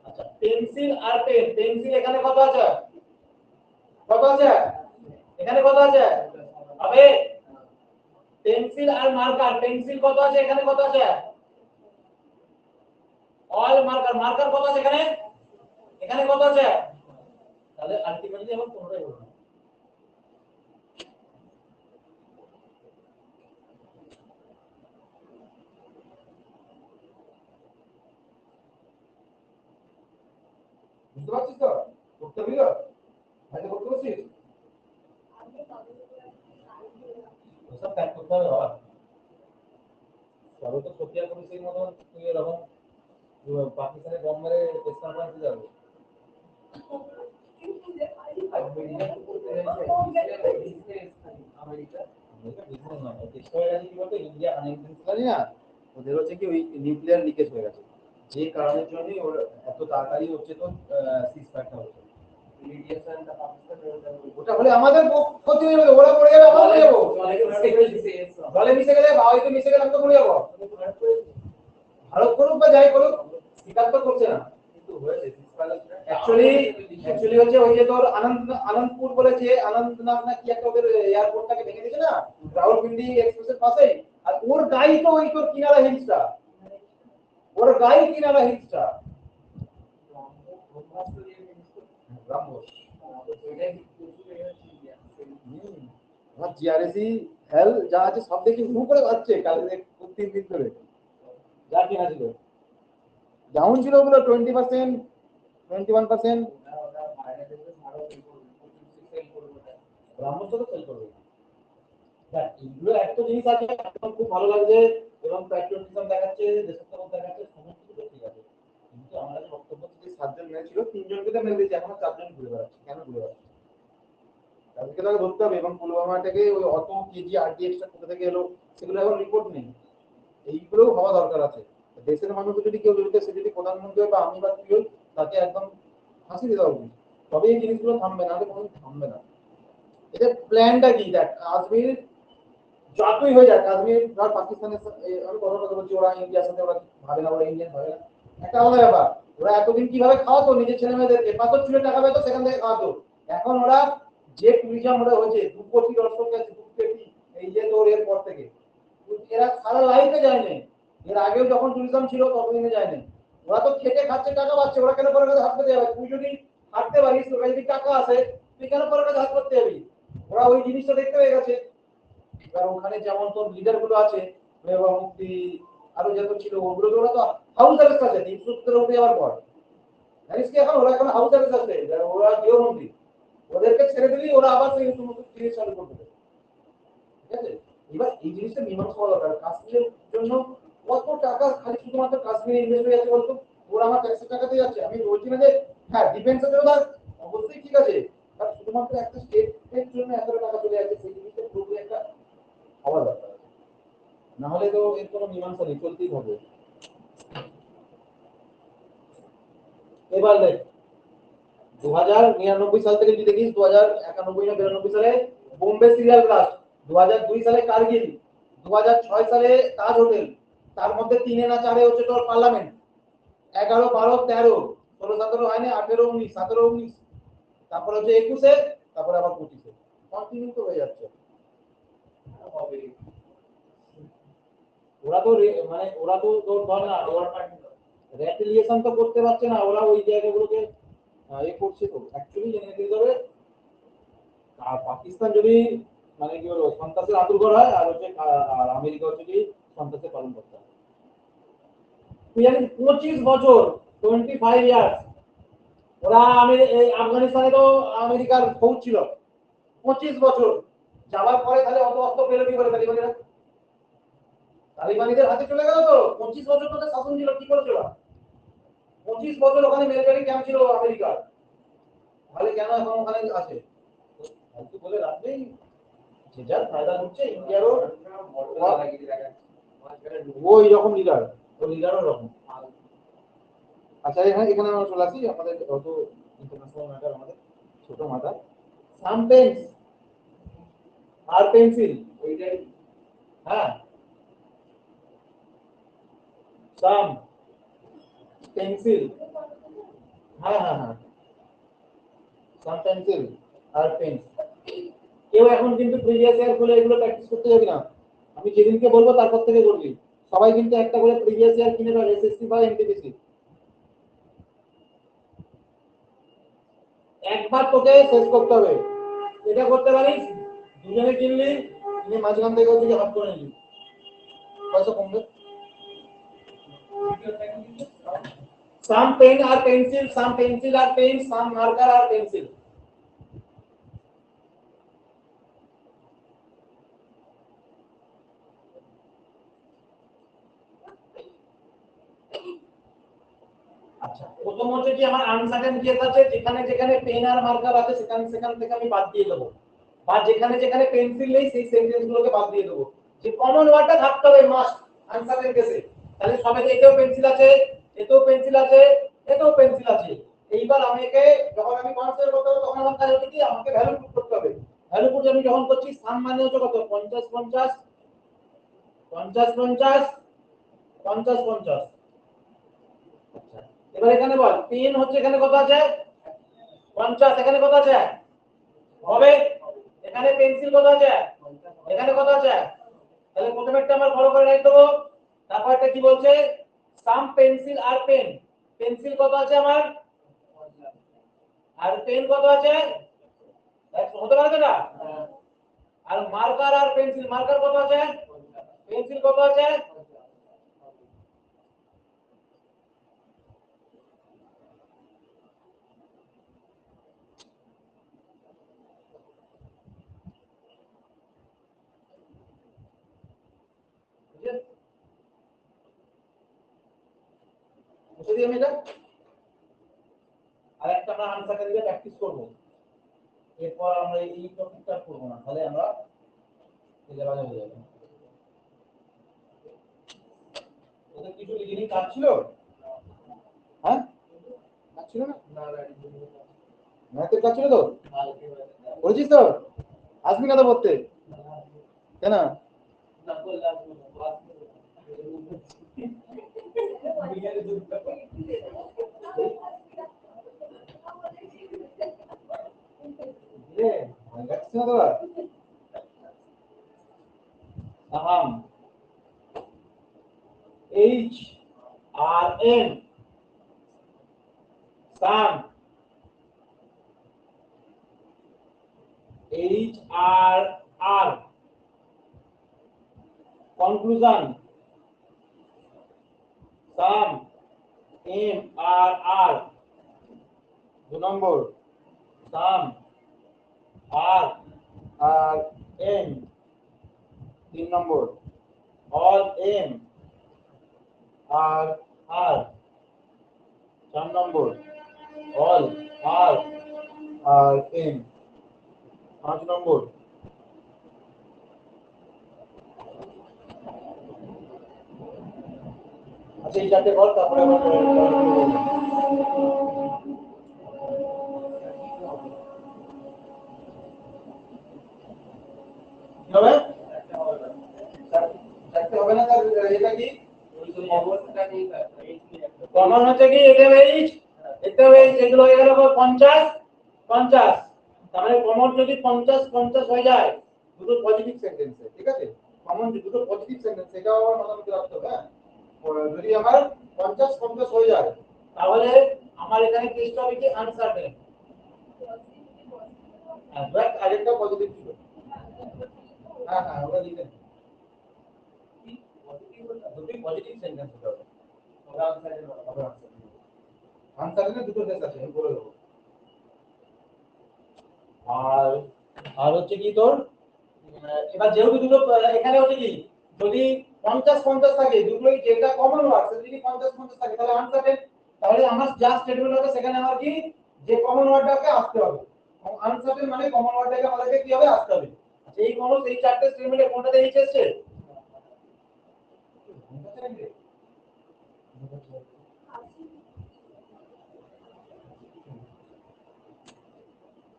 আচ্ছা পেন্সিল আর পেন, পেন্সিল এখানে কত আছে, কত আছে, এখানে কত আছে হবে, পেন্সিল আর মার্কার, পেন্সিল কত আছে এখানে, কত আছে, অল মার্কার, মার্কার কত আছে এখানে, এখানে কত আছে, তাহলে আলটিমেটলি আমার কোনটাই হলো না। বুঝতে পারছিস তো, করতে হবে না, আগে করতে পারছিস, সব প্যাক করতে হবে বাবা। তবে তো সোফিয়া পুলিশের মতন তুই এরকম পাকিস্তানের বম মেরে প্রেস কনফারেন্সে যাবে। ইন্ডিয়া আনইনটেনশনালি না, ওদের হচ্ছে কি ওই নিউক্লিয়ার লিকেজ হয়ে গেছে, যে কারণের জন্য ওর এত তাড়াতাড়ি হচ্ছে তো সিসপ্যাকটা হচ্ছে। ওটা হলে আমাদের ক্ষতি হয়ে যাবে, ওরা পড়ে যাবে, আমরা পড়ে যাবো। জলে মিশে গেলে হয়তো মিশে গেলে আমরা পড়ে যাবো। ভারত করুক বা যাই করুক স্বীকার তো করছে না, কিন্তু হয়েছে অ্যাকচুয়ালি হচ্ছে ওই যে তোর আনন্দপুর বলেছে, আনন্দনাগ না কি একটা ওদের এয়ারপোর্টটাকে ভেঙে দিয়েছে না রাওয়ালপিন্ডি এক্সপ্রেসের পাশে, আর ওর গাড়ি তো ওই তোর কিনারা হিলসটা, ওর গাড়ি কিনারা হিলসটা ব্রাহ্মস। আমার জিআরএসি হেল যা আছে সব দেখি হু করে যাচ্ছে কালকে 3 দিন ধরে যা কিনা ছিল ডাউন ছিল ওগুলো 20%, 21%। ব্রাহ্মস তো সেল করবে। এগুলো একটা জিনিস আছে এখন খুব ভালো লাগছে এবং প্যাট্রিয়টিজম দেখাচ্ছে, দেশাত্মবোধ দেখাচ্ছে, সমস্ত কিছু ঠিক আছে, কিন্তু আমাদের বক্তব্য যে 7 জন মেয়ে ছিল 3 জনকে তো মেরে দিয়েছে, এখন 4 জন ঘুরে বেড়াচ্ছে, কেন ঘুরে বেড়াচ্ছে? তাদেরকে তাকে ধরতে হবে। এবং পুলওয়ামা থেকে ওই অত কেজি আরডিএক্সটা কোথা থেকে এলো সেগুলো এখন রিপোর্ট নেই, এইগুলোও হওয়া দরকার আছে। দেশের মানুষ যদি কেউ জড়িত, সে যদি প্রধানমন্ত্রী হয় বা আমি বা তুই হই, তাকে একদম ফাঁসি দেওয়া উচিত, তবে এই জিনিসগুলো থামবে, না কোনো থামবে না। এটা প্ল্যানটা কি দেখ, কাশ্মীর যতই হয়ে যায়, কাশ্মীর ধর পাকিস্তানের আমি কথা বলছি, ওরা ইন্ডিয়ার সাথে ওরা ভাবে না, ওরা ইন্ডিয়ান ভাবে না, একটা আলাদা ব্যাপার। ওরা এতদিন কিভাবে খাওয়াতো নিজের ছেলে মেয়েদেরকে, 500 টাকা পেতো সেখান থেকে খাওয়াতো। এখন ওরা যে ট্যুরিজম ওরা হয়েছে 2 কোটি দর্শক আছে, 2 কোটি এই যে তোর এর পর থেকে, এরা সারা লাইফে যায়নি, এর আগেও যখন ট্যুরিজম ছিল ততদিনে যায়নি। ওরা তো খেটে খাচ্ছে, টাকা পাচ্ছে, ওরা কেন পরের কাছে হাত পেতে যাবে? তুই যদি হাঁটতে পারিস, তোর যদি টাকা আসে, তুই কেন পরের কাছে হাত করতে যাবি? ওরা ওই জিনিসটা দেখতে পেয়ে গেছে। এবার ওখানে যেমন তোর লিডার গুলো আছে, মেহবুবা মুফতি আরো যত ছিল, ওগুলো ওরা তো হাউস অ্যারেস্ট আছে 370 উঠে যাওয়ার পর, জানিস কি এখন ওরা এখন হাউস অ্যারেস্ট আছে, ওরা গৃহমন্ত্রী, ওদেরকে ছেড়ে দিলেই ওরা আবার সেই সমস্ত জিনিস চালু করতে দেবে। ঠিক আছে, এবার এই জিনিসটা মীমাংসা হওয়া দরকার। কাশ্মীরের জন্য কত টাকা খালি শুধুমাত্র কাশ্মীরে ইনভেস্ট হয়ে যাচ্ছে বলতো? ওরা আমার ট্যাক্সের টাকাতে যাচ্ছে। আমি বলছি না যে হ্যাঁ ডিফেন্সের জন্য অবশ্যই ঠিক আছে, আর শুধুমাত্র একটা স্টেটের জন্য এত টাকা চলে যাচ্ছে, সেই জিনিসটা পুরোপুরি একটা হওয়া দরকার, না হলে তো এর কোনো মীমাংসা নেই, চলতেই হবে। এবার দেখ 2099 সাল থেকে যদি দেখিস, 2091 না 92 সালে বোম্বে সিরিয়াল ব্লাস্ট, 2002 সালে কারগিল, 2006 সালে তাজ হোটেল, তার মধ্যে 3 না 4 হচ্ছে তোর পার্লামেন্ট, 11, 12, 13, 16, 17 হয়নি, 18, 19, 17, 19, তারপর হচ্ছে 21-এ, তারপরে আবার 25-এ, কন্টিনিউ তো হয়ে যাচ্ছে। ওরা তো মানে ওরা তো তোর ধর না, রেটিলিয়েশন তো করতে পারছে না, ওরা ওই জায়গাগুলোকে এ করছে। তো অ্যাকচুয়ালি জেনে নিতে হবে, পাকিস্তান যদি মানে কি বলবো সন্ত্রাসের আতুরঘর হয়, আর হচ্ছে আর আমেরিকা হচ্ছে কি সন্ত্রাসের পালন করতে হয়। তুই জানিস 25 বছর, 25 ইয়ার্স ওরা এই আফগানিস্তানে তো আমেরিকার ফৌজ ছিল 25 বছর, যাওয়ার পরে তাহলে অত অস্ত্র পেল কি করে তালিবানিরা? তালিবানিদের হাতে চলে গেল তো। 25 বছর তোদের শাসন ছিল, কি করেছিল? 25 বছর ওখানে মিলিটারি ক্যাম্প ছিল আমেরিকার, তাহলে কেন এখন ওখানে আছে? ফালতু বলে লাভ নেই, যে যার ফায়দা হচ্ছে। ইন্ডিয়ারও ওই রকম লিডার, ওই লিডারও রকম। আচ্ছা এখানে এখানে আমরা চলে আসি, আমাদের অত ইন্টারন্যাশনাল ম্যাটার, আমাদের ছোট মাথা। সাম পেন্স আর পেন্সিল, ওইটাই। হ্যাঁ, সাম পেন্সিল, হ্যাঁ হ্যাঁ হ্যাঁ, সাম পেন্সিল আর পেন্স। কেউ এখন কিন্তু প্রিভিয়াস ইয়ার খুলে এগুলো প্র্যাকটিস করতে যাবি না, আমি যেদিনকে বলবো তারপর থেকে করবি। সবাই কিন্তু একটা করে প্রিভিয়াস ইয়ার কিনে রাখ, এসএসসি বা এনটিপিসি। একবার তোকে শেষ করতে হবে। এটা করতে পারিস, দুজনে কিনলি, তুমি মাঝখান থেকে ওদিকে হাত করে নিলি, পয়সা কমবে। সাম pen R pencil, some pencil R pen, some marker are pencil. আচ্ছা, প্রথম হচ্ছে কি আমার আনসার্টেন কেস আছে, যেখানে যেখানে পেন আর মার্কার আছে সেখানে সেখান থেকে আমি বাদ দিয়ে দেবো, বা যেখানে যেখানে পেন্সিল নেই সেই সেন্টেন্স গুলোকে বাদ দিয়ে দেবো। যে কমন ওয়ার্ডটা থাকতে হবে মাস্ট আনসার্টেন কেসে। তাহলে সবে এটাও পেন্সিল আছে, এতেও পেন্সিল আছে, এতেও পেন্সিল আছে। এইবার আমি একে যখন আমি কনসিডার করতে হবে তখন আমার কাজ হচ্ছে কি আমাকে ভ্যালু পুট করতে হবে। ভ্যালু পুট আমি যখন করছি সাম মানে হচ্ছে কত 50 50 50 50 50 50। আচ্ছা এবার এখানে বল পেন হচ্ছে এখানে কত আছে 50, এখানে কত আছে হবে, এখানে পেন্সিল কত আছে এখানে কত আছে, তাহলে প্রথমেরটা আমরা বড় করে রাখ দেবো। তারপর এটা কি বলছে সাম পেন্সিল আর পেন, পেন্সিল কত আছে আমার আর পেন কত আছে হতে পারে না, আর মার্কার আর পেন্সিল, মার্কার কত আছে পেন্সিল কত আছে, বুঝলি আমি এটা আর একটা আমরা আনসারটা দিয়ে প্র্যাকটিস করব, এরপর আমরা এই টপিকটা করব না, তাহলে আমরা সিলেবাসে হয়ে যাবে। ওদের কিছু লিখে কাজ ছিল, হ্যাঁ কাজ ছিল না, ম্যাথের কাজ ছিল তো করেছিস তো, আসবি না তো পড়তে কেন, সাম এইচ আর এন সাম এইচ আর আর কনক্লুশন সাম এম আর আর 2 নম্বর সাম আর আর এন 3 নম্বর অল এম আর আর 4 নম্বর অল আর আর এম 5 নম্বর আচ্ছা এই চারটে বল তারপরে আবার হবে চারটে হবে না, তার এটা কি কমন হচ্ছে কি এটা এইচ এটা এইচ এগুলো হয়ে গেল 50 50, তার মানে কমন যদি 50 50 হয়ে যায় দুটো পজিটিভ সেন্টেন্সে, ঠিক আছে কমন দুটো পজিটিভ সেন্টেন্স এটাও আমার মাথার মধ্যে রাখতে হবে, হ্যাঁ যদি আমার 50 50 হয়ে যায় তাহলে আমার এখানে টেস্ট হবে কি আনসার্টেন, হ্যাঁ দেখ আরেকটা পজিটিভ ছিল, হ্যাঁ হ্যাঁ ওটা লিখে দুটো পজিটিভ সেন্টেন্স হবে, ওটা আনসার্টেন হবে, আনসার্টেনে দুটো সেন্স আছে আমি বলে দেবো। আর আর হচ্ছে কি তোর এবার যেহেতু দুটো এখানে হচ্ছে কি যদি 50 50 থাকে দুটোই যেটা কমন ওয়ার্ড যদি 50 50 থাকে তাহলে আনসার্টেন, তাহলে আমার যা স্টেটমেন্ট হবে সেখানে আমার কি যে কমন ওয়ার্ডটাকে আসতে হবে, আনসার্টেন মানে কমন ওয়ার্ডটাকে আমাদেরকে কি হবে আসতে হবে, এই কোন এই চারটে স্টেটমেন্টে কোনটাতে এইচ এসেছে,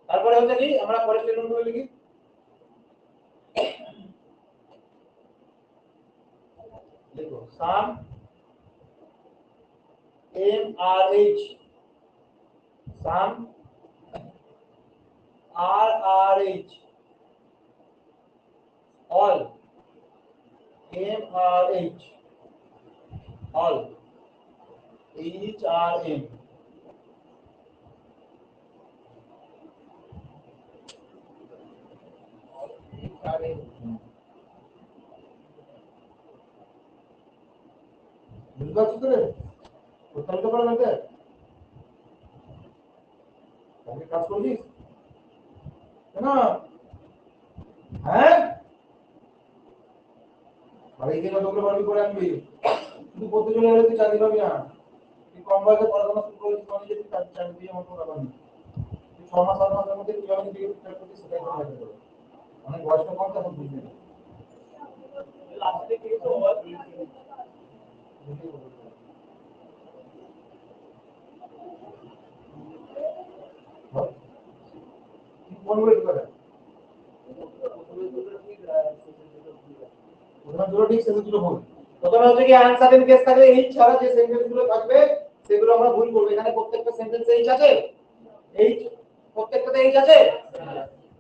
তারপরে হচ্ছে কি আমরা পরের স্টেটমেন্টগুলো লিখি, দেখো সাম এম আর এইচ সাম আর আর H all M R H all H R M বুঝতে পারছিস তো রে উত্তরটা করে নাকি আমি কাজ করছিস না, হ্যাঁ আরে এই দিন তোকে বাড়ি করে আনবি তুই পড়তে চলে গেলে তুই চাকরি পাবি না, তুই কম বয়সে পড়াশোনা শুরু করেছিস মানে যে তুই চাকরি দিয়ে মতো পাবি না, তুই 6 মাস 7 মাসের মধ্যে কিভাবে নিজেকে প্রিপেয়ার করছিস সেটাই করে রাখতে হবে, অনেক বয়সটা কম তখন বুঝবি না লাস্টে কি তো কোনগুলো ঢুকাবে প্রথমে দুটো ঠিক শেষে দুটো ভুল প্রথমে হচ্ছে কি আনসার্টেন কেস থাকলে এই ছাড়া যে সেন্টেন্স গুলো থাকবে সেগুলো আমরা ভুল করব এখানে প্রত্যেকটা সেন্টেন্সে এইচ আছে এই প্রত্যেকটাতে এইচ আছে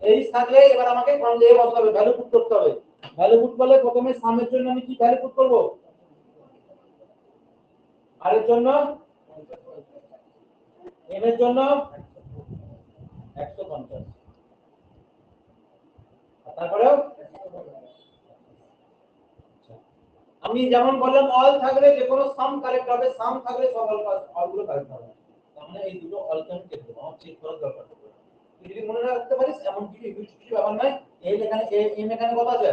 এইচ থাকলে এবার আমাকে কোন দিয়ে বসাতে হবে ভ্যালু পুট করতে হবে ভ্যালু পুট করলে প্রথমে সামের জন্য আমি কি ভ্যালু পুট করব আর এর জন্য এম এর জন্য 150 তারপরে আমি যেমন বললাম অল থাকলে যে কোনো সাম কারেক্ট হবে সাম থাকলে সব অলগুলো কারেক্ট হবে তার মানে এই দুটো অলকে আমি কেটে দেবো আমার চেক করার দরকার পড়বে তুই যদি মনে রাখতে পারিস এমন কিছু ব্যাপার নয় এই এখানে এম এখানে কত আছে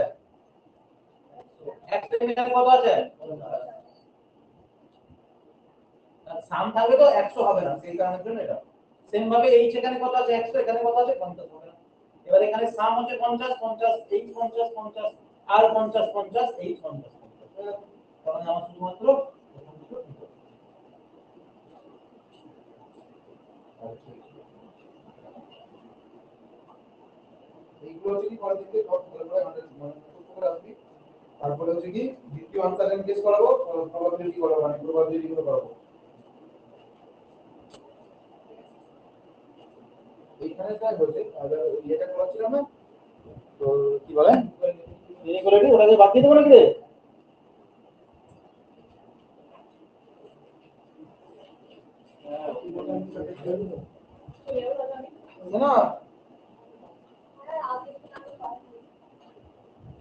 x এখানে কত আছে সাম থাকলে তো 100 হবে না সেই কারণের জন্য এটা সেম ভাবে এইচ এখানে কত আছে 100 এখানে কত আছে 50 হবে না এবার এখানে সাম হচ্ছে 50 50 এইচ 50 50 আর 50 50 এইচ 50 50 কারণ আমার শুধুমাত্র প্রথম দুটো নিতে হবে এইগুলো হচ্ছে কি পরের দিকে ভালো করে আমাদের মনে করে আসবি তারপরে হচ্ছে কি দ্বিতীয় আনসার কেস করাবো প্রবাবিলিটি করাবো মানে প্রবাবিলিটি গুলো করাবো এইখানে তাই বলছে এটা করাচ্ছিলাম না তো কি বলে ইনইকুয়ালিটি ওটাকে বাদ দিয়ে দেবো নাকি রে না